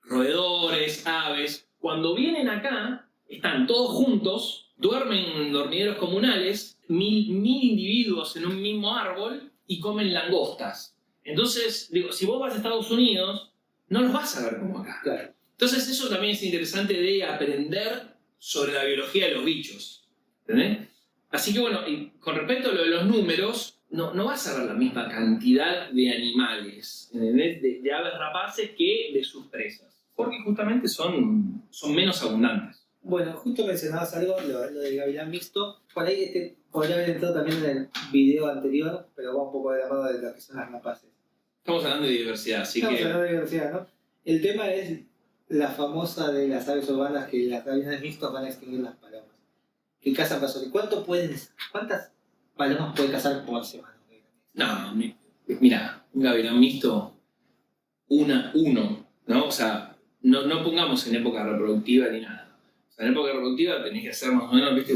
Speaker 2: Roedores, aves. Cuando vienen acá, están todos juntos, duermen en dormideros comunales, mil individuos en un mismo árbol y comen langostas. Entonces, digo, si vos vas a Estados Unidos, no los vas a ver como acá.
Speaker 1: Claro.
Speaker 2: Entonces, eso también es interesante de aprender sobre la biología de los bichos. ¿Entendés? Así que bueno, y con respecto a lo de los números, no vas a ver la misma cantidad de animales, ¿entendés? De aves rapaces que de sus presas. Porque justamente son menos abundantes.
Speaker 1: Bueno, justo mencionabas algo, lo del gavilán mixto. Por ahí podría haber entrado también en el video anterior, pero va un poco de la mano de lo que son las rapaces.
Speaker 2: Estamos hablando de diversidad, así
Speaker 1: Estamos
Speaker 2: que...
Speaker 1: hablando de diversidad, ¿no? El tema es la famosa de las aves urbanas, que las gavilanes mixtos van a extinguir las palomas. Que cazan pasos. ¿Cuántas palomas puede cazar por semana?
Speaker 2: No, mira, un gavilán mixto, uno, ¿no? O sea, no pongamos en época reproductiva ni nada. O sea, en época reproductiva tenés que hacer más o menos, ¿viste?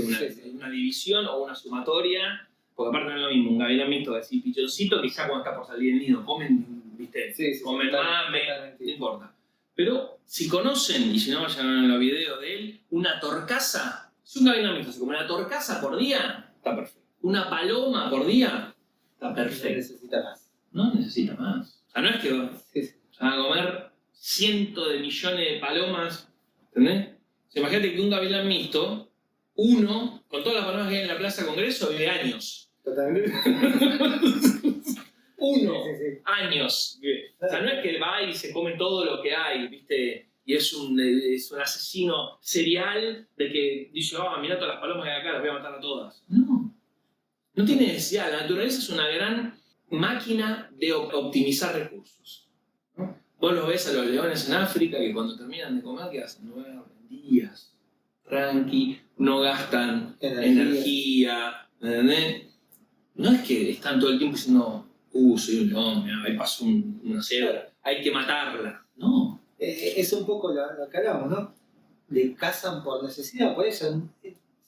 Speaker 2: Una división o una sumatoria, porque aparte no es lo mismo un gavilán mixto así pichoncito que ya cuando está por salir el nido comen, ¿viste? Comen mame, no importa. Pero si conocen, y si no vayan a los videos de él, una torcaza, si un gavilán mixto se come una torcaza por día, está perfecto. Una paloma por día, está perfecto.
Speaker 1: No necesita más.
Speaker 2: No necesita más. O sea, no es que van a comer cientos de millones de palomas, ¿entendés? O sea, imagínate que un gavilán mixto, uno, con todas las palomas que hay en la Plaza Congreso, vive años.
Speaker 1: Totalmente.
Speaker 2: Años. O sea, no es que va y se come todo lo que hay, ¿viste? Y es un asesino serial de que dice, mirá todas las palomas que hay acá, las voy a matar a todas. No tiene necesidad. La naturaleza es una gran máquina de optimizar recursos, ¿no? Vos los ves a los leones en África que cuando terminan de comer, ¿qué hacen? 9 días, tranqui, no gastan energía, ¿entendés? No es que están todo el tiempo diciendo, soy un león, ahí pasó una cebra, hay que matarla. No.
Speaker 1: Es un poco lo que hablamos, ¿no? De cazan por necesidad. Por eso,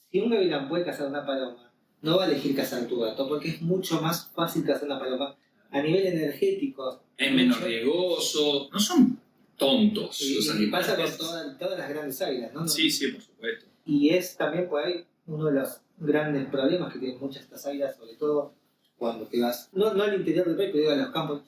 Speaker 1: si un gavilán puede cazar una paloma, no va a elegir cazar tu gato, porque es mucho más fácil cazar una paloma a nivel energético.
Speaker 2: Es menos riesgoso. No son tontos.
Speaker 1: Y pasa con todas las grandes águilas, ¿no?
Speaker 2: Sí, por supuesto.
Speaker 1: Y es también por ahí uno de los grandes problemas que tienen muchas estas águilas, sobre todo cuando te vas, no al interior del país, pero a los campos,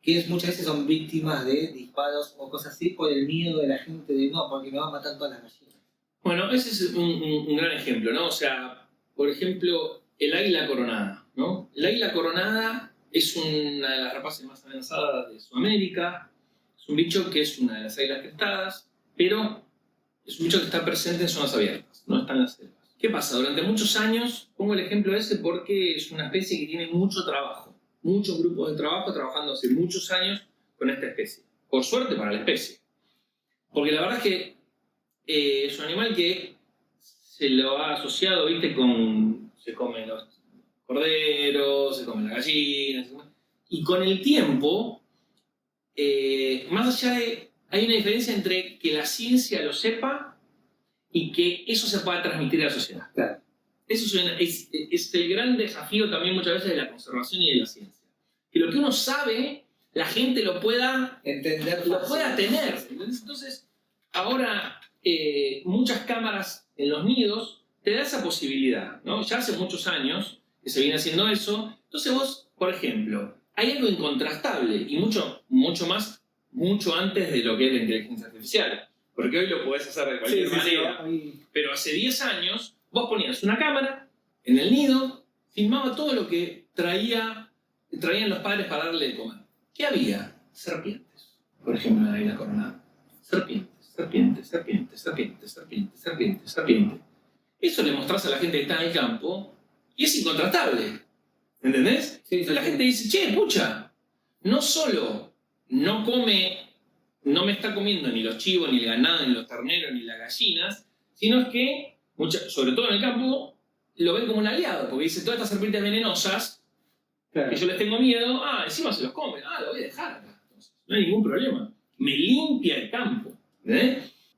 Speaker 1: que muchas veces son víctimas de disparos o cosas así por el miedo de la gente de no, porque me van a matar todas las gallinas.
Speaker 2: Bueno, ese es un gran ejemplo, ¿no? O sea, por ejemplo, el águila coronada, ¿no? El águila coronada es una de las rapaces más amenazadas de Sudamérica. Es un bicho que es una de las águilas crestadas, pero es un bicho que está presente en zonas abiertas, no está en las selvas. ¿Qué pasa? Durante muchos años, pongo el ejemplo ese porque es una especie que tiene mucho trabajo, muchos grupos de trabajo trabajando hace muchos años con esta especie. Por suerte para la especie. Porque la verdad es que es un animal que se lo ha asociado, ¿viste? Se comen los corderos, se comen las gallinas, y con el tiempo, más allá de... Hay una diferencia entre que la ciencia lo sepa y que eso se pueda transmitir a la sociedad.
Speaker 1: Claro.
Speaker 2: Eso es el gran desafío también muchas veces de la conservación y de la ciencia. Que lo que uno sabe, la gente lo pueda
Speaker 1: entender,
Speaker 2: lo pueda tener. Entonces, ahora muchas cámaras en los nidos te da esa posibilidad, ¿no? Ya hace muchos años que se viene haciendo eso. Entonces vos, por ejemplo, hay algo incontrastable y mucho antes de lo que es la inteligencia artificial. Porque hoy lo podés hacer de cualquier manera. Pero hace 10 años vos ponías una cámara en el nido, filmaba todo lo que traían los padres para darle de comer. ¿Qué había? Serpientes. Por ejemplo, en la isla Coronada. Serpientes. Eso le mostrás a la gente que está en el campo y es incontratable. ¿Entendés?
Speaker 1: Sí,
Speaker 2: Entonces la gente dice, che, pucha, no solo no me está comiendo ni los chivos, ni el ganado, ni los terneros, ni las gallinas, sino es que, sobre todo en el campo, lo ven como un aliado, porque dice, todas estas serpientes venenosas, que yo les tengo miedo, encima se los comen, lo voy a dejar acá. Entonces, no hay ningún problema. Me limpia el campo.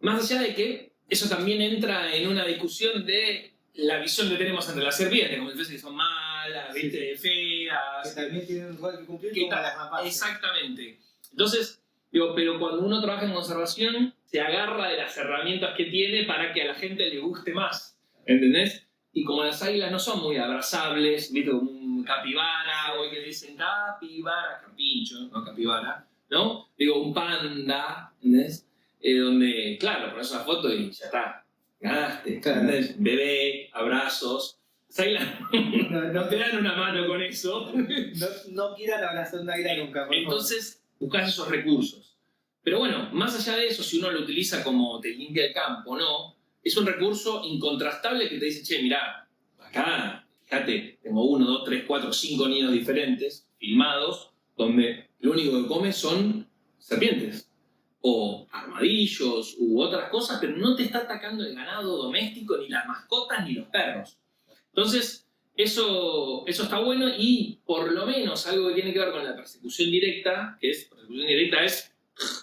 Speaker 2: Más allá de que eso también entra en una discusión de la visión que tenemos entre las serpientes, como si que son malas, ¿viste? Feas.
Speaker 1: Que también tienen un rol que cumplir como las mapas.
Speaker 2: Exactamente. Entonces, pero cuando uno trabaja en conservación, se agarra de las herramientas que tiene para que a la gente le guste más. ¿Entendés? Y como las águilas no son muy abrazables, ¿viste? Como un capibara, hoy que dicen capibara, carpincho, no capibara, ¿no? Digo, un panda, ¿entendés? Donde, claro, pones una foto y ya está, ganaste, ¿entendés? Bebé, abrazos. Las águilas no te dan una mano con eso.
Speaker 1: No quieran abrazar una águila nunca.
Speaker 2: Entonces, buscás esos recursos. Pero bueno, más allá de eso, si uno lo utiliza como te limpia el campo, ¿no? Es un recurso incontrastable que te dice, che, mirá, acá, fíjate, tengo 1, 2, 3, 4, 5 nidos diferentes, filmados, donde lo único que come son serpientes, o armadillos, u otras cosas, pero no te está atacando el ganado doméstico, ni las mascotas, ni los perros. Entonces, eso está bueno y por lo menos algo que tiene que ver con la persecución directa, es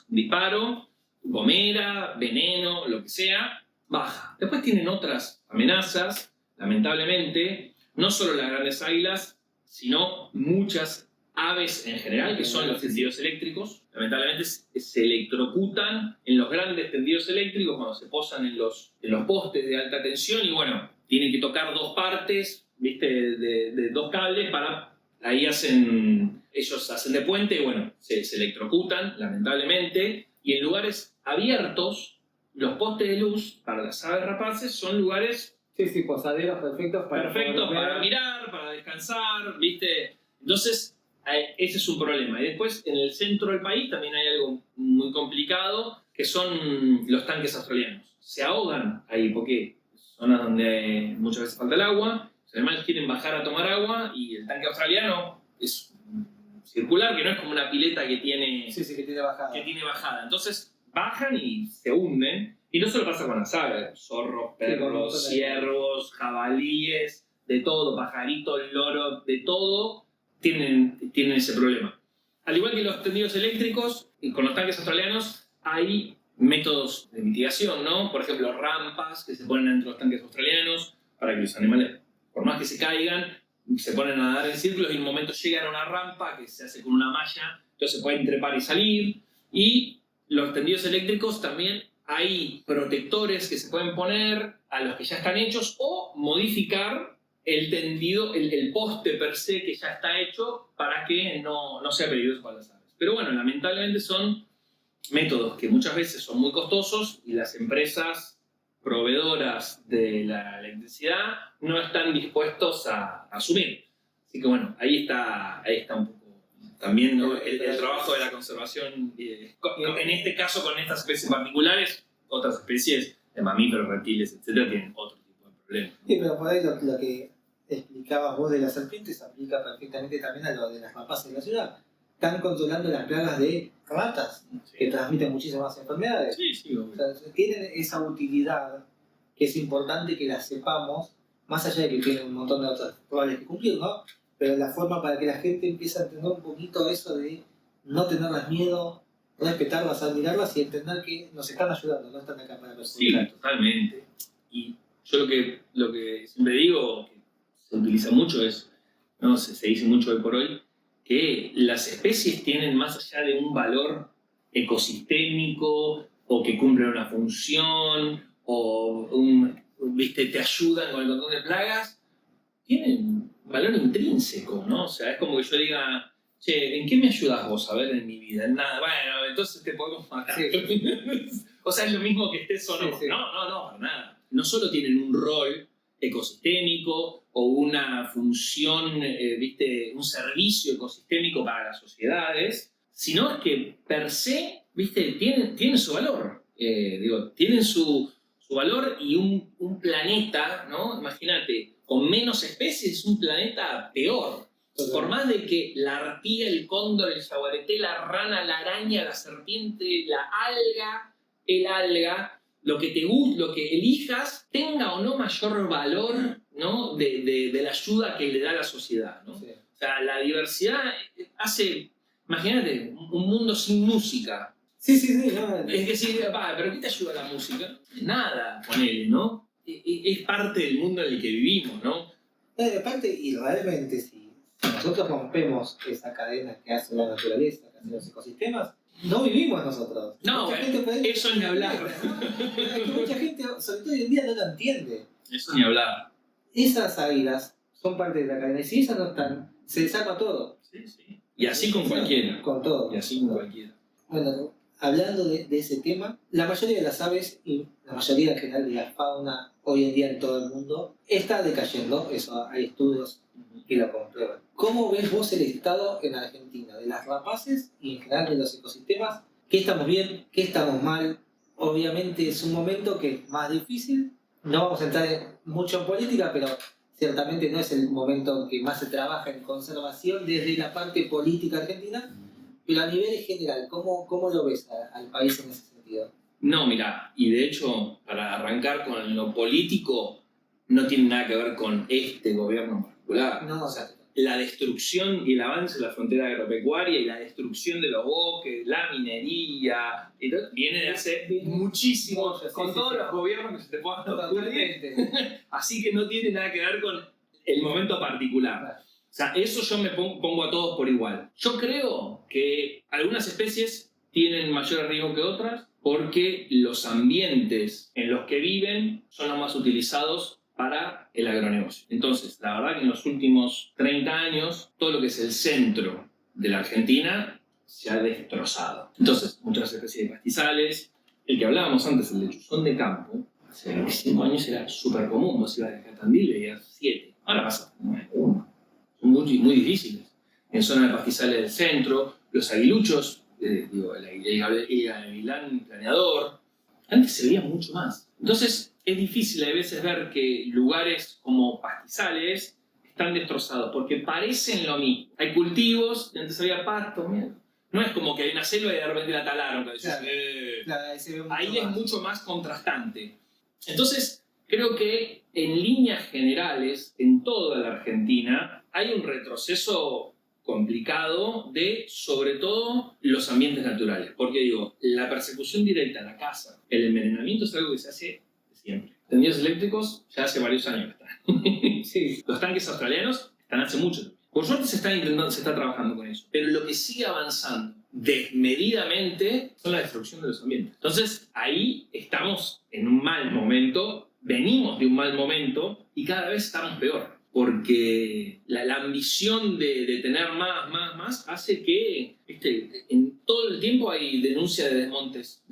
Speaker 2: disparo, gomera, veneno, lo que sea, baja. Después tienen otras amenazas, lamentablemente, no solo las grandes águilas, sino muchas aves en general, que son los tendidos eléctricos. Lamentablemente se electrocutan en los grandes tendidos eléctricos cuando se posan en los postes de alta tensión y bueno, tienen que tocar dos partes, ¿viste? De dos cables para... Ahí ellos hacen de puente y bueno, se electrocutan, lamentablemente, y en lugares abiertos, los postes de luz para las aves rapaces son lugares...
Speaker 1: Sí, posaderos perfectos
Speaker 2: para mirar, para descansar, ¿viste? Entonces, ese es un problema. Y después, en el centro del país también hay algo muy complicado, que son los tanques australianos. Se ahogan ahí, porque zonas donde muchas veces falta el agua, los animales quieren bajar a tomar agua y el tanque australiano es circular, que no es como una pileta que tiene,
Speaker 1: que tiene bajada.
Speaker 2: Entonces bajan y se hunden. Y no solo pasa con las aves, zorros, perros, ciervos, jabalíes, de todo, pajaritos, loros, de todo, tienen ese problema. Al igual que los tendidos eléctricos, y con los tanques australianos hay métodos de mitigación, ¿no? Por ejemplo, rampas que se ponen entre los tanques australianos para que los animales, por más que se caigan, se ponen a nadar en círculos y en un momento llegan a una rampa que se hace con una malla, entonces pueden trepar y salir. Y los tendidos eléctricos también hay protectores que se pueden poner a los que ya están hechos o modificar el tendido, el poste per se que ya está hecho para que no sea peligroso para las aves. Pero bueno, lamentablemente son métodos que muchas veces son muy costosos y las empresas proveedoras de la electricidad no están dispuestos a asumir. Así que bueno, ahí está un poco también, ¿no? el trabajo de la conservación, en este caso con estas especies particulares, otras especies de mamíferos, reptiles, etc. tienen otro tipo de problemas.
Speaker 1: Sí, pero por ahí lo que explicabas vos de las serpientes aplica perfectamente también a lo de las rapaces de la ciudad. Están controlando las plagas de ratas, que transmiten muchísimas enfermedades.
Speaker 2: Sí,
Speaker 1: o sea, tienen esa utilidad que es importante que la sepamos, más allá de que tienen un montón de otras probables que cumplir, ¿no? Pero la forma para que la gente empiece a entender un poquito eso de no tenerlas miedo, respetarlas, admirarlas y entender que nos están ayudando, no están acá para perjudicar.
Speaker 2: Sí, totalmente. Y yo lo que siempre digo, que se utiliza mucho es, ¿no? se dice mucho hoy por hoy, que las especies tienen más allá de un valor ecosistémico o que cumplen una función, o ¿viste? Te ayudan con el control de plagas, tienen valor intrínseco, ¿no? O sea, es como que yo diga, che, ¿en qué me ayudas vos a ver en mi vida? En nada. Bueno, entonces te podemos matar. Sí. O sea, es lo mismo que estés o no. Sí, sí. No, para nada. No solo tienen un rol ecosistémico o una función, ¿viste? Un servicio ecosistémico para las sociedades, sino es que per se, ¿viste? Tienen su valor. Tienen su valor, y un planeta, ¿no? Imagínate, con menos especies, un planeta peor. Por más de que la arpía, el cóndor, el jaguareté, la rana, la araña, la serpiente, la alga, el alga, lo que te guste, lo que elijas, tenga o no mayor valor, ¿no? de la ayuda que le da a la sociedad, ¿no? Sí. O sea, la diversidad hace, imagínate, un mundo sin música.
Speaker 1: Sí, no.
Speaker 2: Es decir, ¿pero qué te ayuda la música? Nada, ponele, ¿no? Es parte del mundo en el que vivimos, ¿no?
Speaker 1: Aparte, y realmente, si nosotros rompemos esa cadena que hace la naturaleza, que hacen los ecosistemas, no vivimos nosotros.
Speaker 2: No, eso ni hablar.
Speaker 1: Es que mucha gente, sobre todo hoy en día, no lo entiende.
Speaker 2: Eso ni hablar.
Speaker 1: Esas águilas son parte de la cadena, y si esas no están, se desarma todo.
Speaker 2: Sí. Y así con cualquiera.
Speaker 1: Con todo.
Speaker 2: Y así con cualquiera.
Speaker 1: Bueno, hablando de ese tema, la mayoría de las aves y la mayoría en general de la fauna hoy en día en todo el mundo está decayendo. Eso hay estudios que lo comprueban. ¿Cómo ves vos el estado en Argentina de las rapaces y en general de los ecosistemas? ¿Qué estamos bien? ¿Qué estamos mal? Obviamente es un momento que es más difícil. No vamos a entrar mucho en política, pero ciertamente no es el momento que más se trabaja en conservación desde la parte política argentina. Pero a nivel general, ¿cómo lo ves al país en ese sentido?
Speaker 2: No, mira, y de hecho, para arrancar con lo político, no tiene nada que ver con este gobierno en particular.
Speaker 1: No, o sea,
Speaker 2: la destrucción y el avance de la frontera agropecuaria y la destrucción de los bosques, la minería, y todo, viene de hace muchísimo, con todos los gobiernos que se te puedan ocurrir. Así que no tiene nada que ver con el momento particular. Claro. O sea, eso yo me pongo a todos por igual. Yo creo que algunas especies tienen mayor riesgo que otras porque los ambientes en los que viven son los más utilizados para el agronegocio. Entonces, la verdad que en los últimos 30 años, todo lo que es el centro de la Argentina se ha destrozado. Entonces, muchas especies de pastizales, el que hablábamos antes, el lechuzón de campo, hace 25 años era súper común. Vos ibas de Catandil y veías 7. Ahora pasa 1. Son muy difíciles. En zona de pastizales del centro, los aguiluchos, el gavilán planeador, antes se veía mucho más. Entonces, es difícil a veces ver que lugares como pastizales están destrozados, porque parecen lo mismo. Hay cultivos, y antes había pasto, mira. No es como que hay una selva y de repente la talaron.
Speaker 1: Claro,
Speaker 2: ahí es mucho más contrastante. Entonces, creo que en líneas generales, en toda la Argentina, hay un retroceso complicado de, sobre todo, los ambientes naturales. Porque digo, la persecución directa a la caza, el envenenamiento es algo que se hace siempre. Tendidos eléctricos ya hace varios años que están. Sí. Los tanques australianos están hace mucho tiempo. Por suerte se está trabajando con eso. Pero lo que sigue avanzando desmedidamente son la destrucción de los ambientes. Entonces, ahí estamos en un mal momento, venimos de un mal momento y cada vez estamos peor. Porque la ambición de tener más hace que en todo el tiempo hay denuncia de desmontes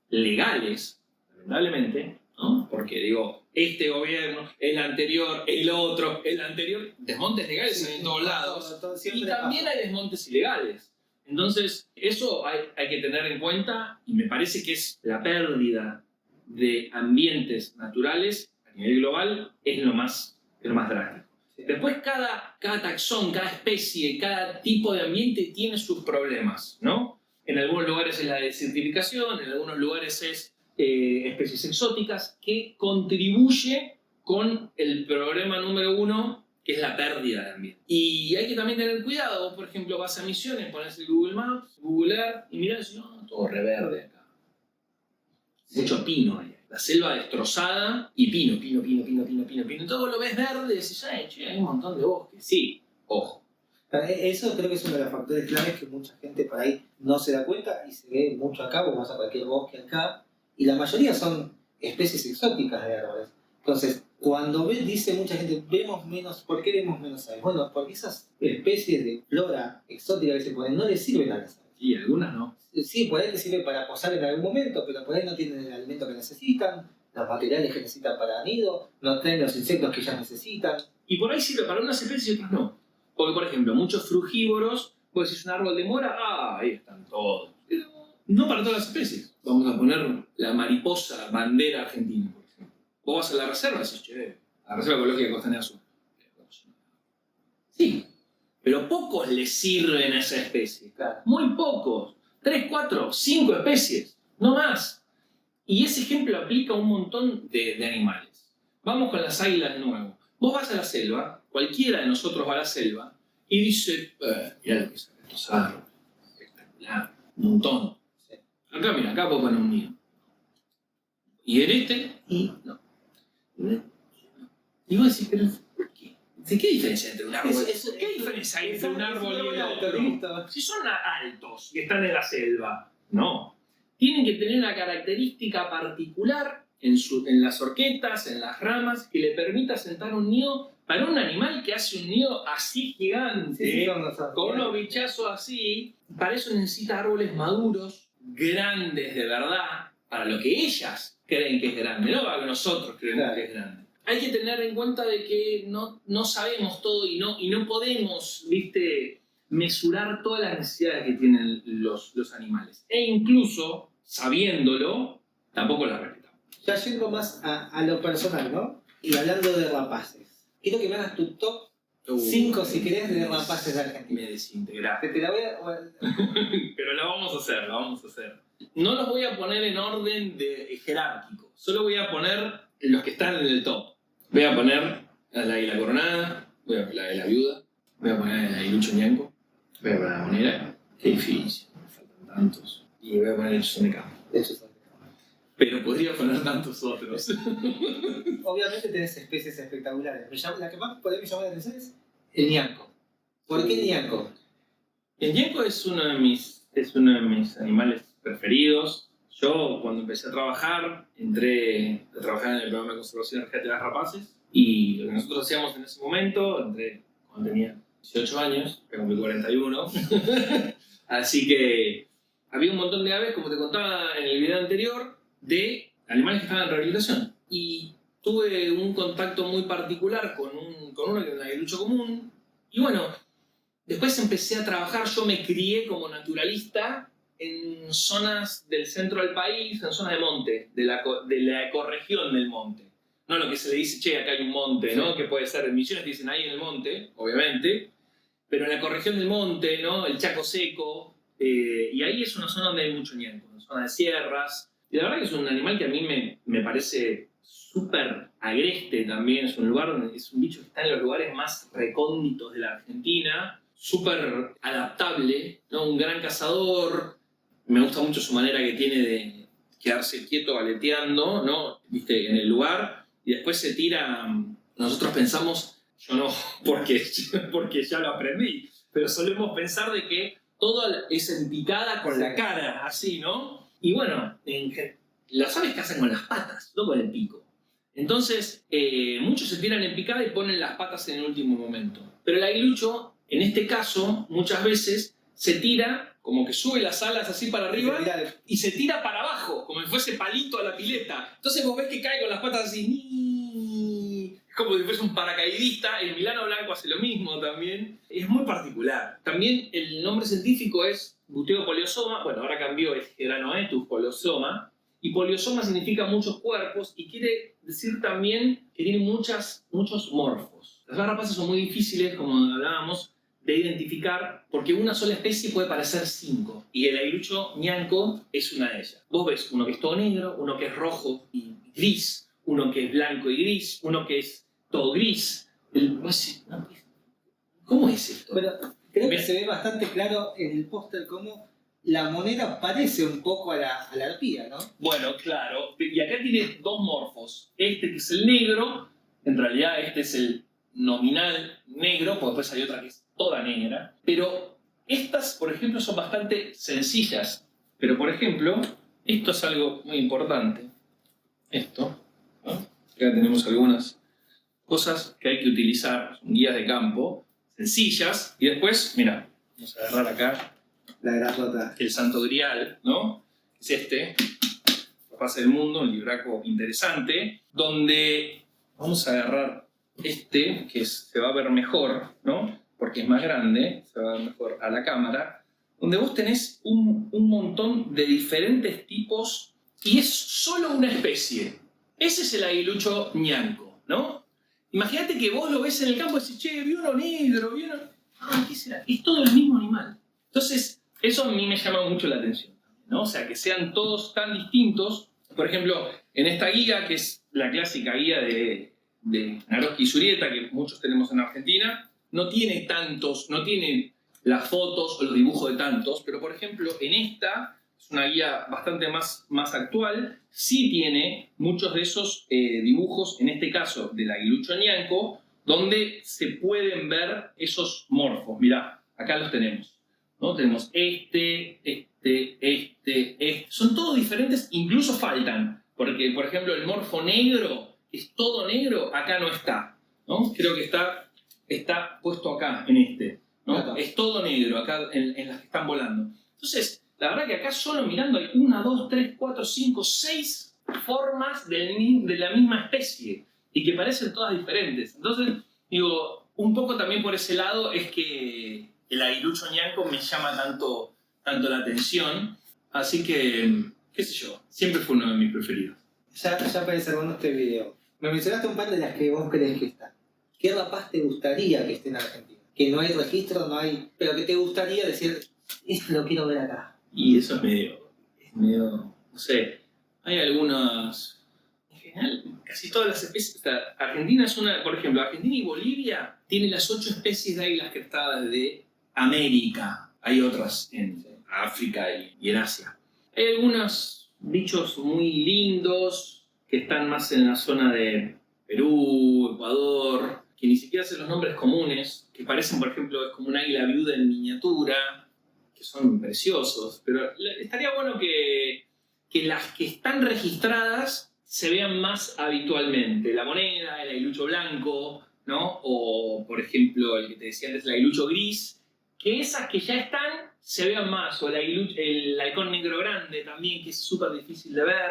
Speaker 2: legales, lamentablemente, ¿no? Porque digo, este gobierno, el anterior, el otro, el anterior, desmontes legales en todos lados. Y también hay desmontes ilegales. Entonces, eso hay que tener en cuenta, y me parece que es la pérdida de ambientes naturales a nivel global es lo más drástico. Sí. Después cada taxón, cada especie, cada tipo de ambiente tiene sus problemas, ¿no? En algunos lugares es la desertificación, en algunos lugares es especies exóticas, que contribuye con el problema número 1, que es la pérdida de ambiente. Y hay que también tener cuidado. Por ejemplo, vas a Misiones, pones el Google Maps, Google Earth, y mirás, no, todo reverde acá. Sí. Mucho pino ahí. La selva destrozada y pino. Todo lo ves verde y decís, che, hay un montón de bosques. Sí, ojo.
Speaker 1: Eso creo que es uno de los factores claves que mucha gente por ahí no se da cuenta y se ve mucho acá, vos vas a cualquier bosque acá, y la mayoría son especies exóticas de árboles. Entonces, cuando dice mucha gente, vemos menos, ¿por qué vemos menos aves? Bueno, porque esas especies de flora exótica que se ponen no les sirven a las aves.
Speaker 2: Y algunas no.
Speaker 1: Sí, por ahí te sirve para posar en algún momento, pero por ahí no tienen el alimento que necesitan, los materiales que necesitan para nido, no traen los insectos que ellas necesitan.
Speaker 2: Y por ahí sirve para unas especies y otras no. Porque, por ejemplo, muchos frugívoros, pues si es un árbol de mora, ahí están todos. Pero no para todas las especies. Vamos a poner la mariposa bandera argentina, por ejemplo. Vos vas a la reserva y decís, che, la Reserva Ecológica Costanera Sur. Sí, pero pocos les sirven a esa especie.
Speaker 1: Claro.
Speaker 2: Muy pocos. 3, 4, 5 especies, no más. Y ese ejemplo aplica a un montón de animales. Vamos con las águilas de nuevo. Vos vas a la selva, cualquiera de nosotros va a la selva, y dice, mirá lo que es estos árboles, espectacular, un montón.
Speaker 1: Sí.
Speaker 2: Acá, mira, acá puedo poner un nido. Y en este, y no. Y vos decís, pero ¿por qué? ¿Qué diferencia entre un árbol? ¿Qué diferencia hay entre un árbol y el otro? Si son altos y están en la selva, no. Tienen que tener una característica particular en las horquetas, en las ramas, que le permita sentar un nido para un animal que hace un nido así gigante, con unos bichazos así. Para eso necesita árboles maduros, grandes de verdad, para lo que ellas creen que es grande, no para lo que nosotros creemos que es grande. Hay que tener en cuenta de que no sabemos todo y no podemos, mesurar todas las necesidades que tienen los animales. E incluso, sabiéndolo, tampoco las respetamos.
Speaker 1: Ya yendo más a lo personal, ¿no? Y hablando de rapaces. Quiero que me hagas tu top 5, si querés, de rapaces de Argentina.
Speaker 2: Me desintegraste.
Speaker 1: Te la voy a...
Speaker 2: Pero la vamos a hacer. No los voy a poner en orden jerárquico. Solo voy a poner los que están en el top. Voy a poner a la águila coronada, voy a poner la de la viuda, voy a poner a Ilucho Ñanco, voy a poner a la monera. Qué difícil, me faltan tantos. Y voy a poner el Soneca. Pero podría poner tantos otros.
Speaker 1: Obviamente tenés especies espectaculares. La que más por ahí me llama la atención es el ñanco. ¿Por qué el ñanco?
Speaker 2: El ñanco es uno de mis animales preferidos. Yo, cuando empecé a trabajar, entré a trabajar en el programa de conservación energética de las rapaces. Y lo que nosotros hacíamos en ese momento, entré cuando tenía 18 años, que cumplí 41. Así que había un montón de aves, como te contaba en el video anterior, de animales que estaban en rehabilitación. Y tuve un contacto muy particular con uno que era un aguilucho común. Y bueno, después empecé a trabajar, yo me crié como naturalista en zonas del centro del país, en zonas de monte, de la ecorregión del monte. No lo que se le dice, che, acá hay un monte, ¿no? Que puede ser en Misiones, te dicen ahí en el monte, obviamente. Pero en la ecorregión del monte, ¿no? El Chaco Seco. Y ahí es una zona donde hay mucho ñanco, una zona de sierras. Y la verdad que es un animal que a mí me parece súper agreste también. Es un bicho que está en los lugares más recónditos de la Argentina. Súper adaptable, ¿no? Un gran cazador. Me gusta mucho su manera que tiene de quedarse quieto aleteando, ¿no? En el lugar. Y después se tira. Nosotros pensamos, yo no, porque ya lo aprendí, pero solemos pensar de que todo es en picada con la cara, así, ¿no? Y bueno, las aves cazan con las patas, no con el pico. Entonces, muchos se tiran en picada y ponen las patas en el último momento. Pero el aguilucho, en este caso, muchas veces se tira, como que sube las alas así para arriba y se tira para abajo, como si fuese palito a la pileta. Entonces vos ves que cae con las patas así, es como si fuese un paracaidista. El milano blanco hace lo mismo también. Es muy particular. También el nombre científico es Buteo poliosoma. Bueno, ahora cambió, es Geranoetus poliosoma. Y poliosoma significa muchos cuerpos y quiere decir también que tiene muchos morfos. Las rapaces son muy difíciles, como hablábamos, de identificar, porque una sola especie puede parecer 5. Y el aguilucho ñanco es una de ellas. Vos ves uno que es todo negro, uno que es rojo y gris, uno que es blanco y gris, uno que es todo gris. ¿Cómo es esto?
Speaker 1: Bueno, creo que se ve bastante claro en el póster cómo la moneda parece un poco a la arpía, ¿no?
Speaker 2: Bueno, claro. Y acá tiene dos morfos. Este que es el negro, en realidad este es el nominal negro, porque después hay otra que es toda negra. Pero estas, por ejemplo, son bastante sencillas. Pero, por ejemplo, esto es algo muy importante. Esto, ¿no? Acá tenemos algunas cosas que hay que utilizar, son guías de campo, sencillas. Y después, mira, vamos a agarrar acá
Speaker 1: La grandota.
Speaker 2: el Santo Grial, ¿no? Es este, La Paz del Mundo, un libraco interesante, donde vamos a agarrar este, que se va a ver mejor, ¿no? Porque es más grande, se va a ver mejor a la cámara, donde vos tenés un montón de diferentes tipos y es solo una especie. Ese es el aguilucho ñanco, ¿no? Imagínate que vos lo ves en el campo y decís, che, vi uno negro, vi uno... Ah, ¿qué será? Es todo el mismo animal. Entonces, eso a mí me llama mucho la atención, ¿no? O sea, que sean todos tan distintos. Por ejemplo, en esta guía, que es la clásica guía de Naroski y Zurieta, que muchos tenemos en Argentina, no tiene las fotos o los dibujos de tantos, pero por ejemplo, en esta, es una guía bastante más actual, sí tiene muchos de esos dibujos, en este caso del aguilucho ñanco, donde se pueden ver esos morfos. Mirá, acá los tenemos, ¿no? Tenemos este. Son todos diferentes, incluso faltan, porque por ejemplo el morfo negro, es todo negro, acá no está, ¿no? Creo que está puesto acá, en este, ¿no?
Speaker 1: Claro.
Speaker 2: Es todo negro, acá en las que están volando. Entonces, la verdad que acá solo mirando hay 1, 2, 3, 4, 5, 6 formas de la misma especie y que parecen todas diferentes. Entonces, digo, un poco también por ese lado es que el aguilucho ñanco me llama tanto la atención, así que, qué sé yo, siempre fue uno de mis preferidos.
Speaker 1: Ya para ir cerrando este video, me mencionaste un par de las que vos crees que están. ¿Qué rapaz te gustaría que esté en Argentina? Que no hay registro, no hay... Pero que te gustaría decir, esto lo quiero ver acá.
Speaker 2: Y eso es medio, no sé, hay algunas, en general, casi todas las especies, o sea, Argentina es una, por ejemplo, Argentina y Bolivia tienen las 8 especies de águilas crestadas de América, hay otras en África y en Asia. Hay algunos bichos muy lindos que están más en la zona de Perú, Ecuador, que ni siquiera hacen los nombres comunes, que parecen, por ejemplo, es como un águila viuda en miniatura, que son preciosos, pero estaría bueno que las que están registradas se vean más habitualmente. La moneda, el aguilucho blanco, ¿no? O, por ejemplo, el que te decía antes, el aguilucho gris, que esas que ya están se vean más, o el halcón negro grande también, que es súper difícil de ver,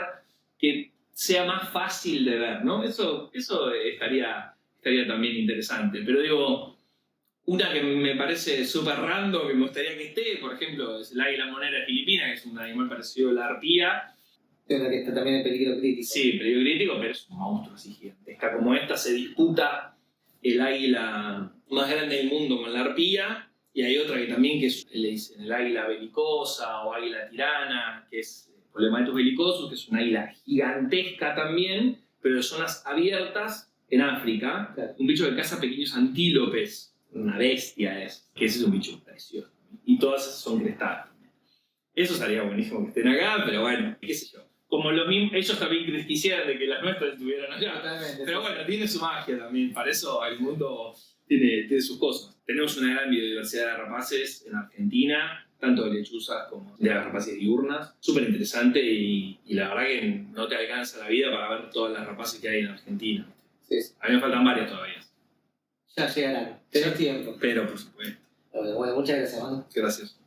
Speaker 2: que sea más fácil de ver, ¿no? Eso estaría también interesante, pero digo, una que me parece súper random, que me gustaría que esté, por ejemplo, es el águila monera filipina, que es un animal parecido a la arpía.
Speaker 1: Es una que está también en peligro crítico.
Speaker 2: Sí, peligro crítico, pero es un monstruo así gigantesca. Como esta se disputa el águila más grande del mundo con la arpía, y hay otra que también que le dicen el águila belicosa o águila tirana, que es Polemaetus belicosus, que es una águila gigantesca también, pero de zonas abiertas en África.
Speaker 1: Claro.
Speaker 2: Un bicho que caza pequeños antílopes. Una bestia es, que ese es un bicho precioso. Y todas esas son crestadas. Eso estaría buenísimo que estén acá, pero bueno, qué sé yo. Como ellos también quisieran de que las nuestras estuvieran allá.
Speaker 1: Totalmente.
Speaker 2: Pero bueno, tiene su magia también. Para eso el mundo tiene sus cosas. Tenemos una gran biodiversidad de rapaces en Argentina, tanto de lechuzas como de rapaces diurnas. Súper interesante y la verdad que no te alcanza la vida para ver todas las rapaces que hay en Argentina.
Speaker 1: Sí.
Speaker 2: A mí me faltan varias todavía.
Speaker 1: Ya llegarán. Tenés tiempo.
Speaker 2: Pero por supuesto.
Speaker 1: Bueno, muchas gracias, mano.
Speaker 2: Gracias.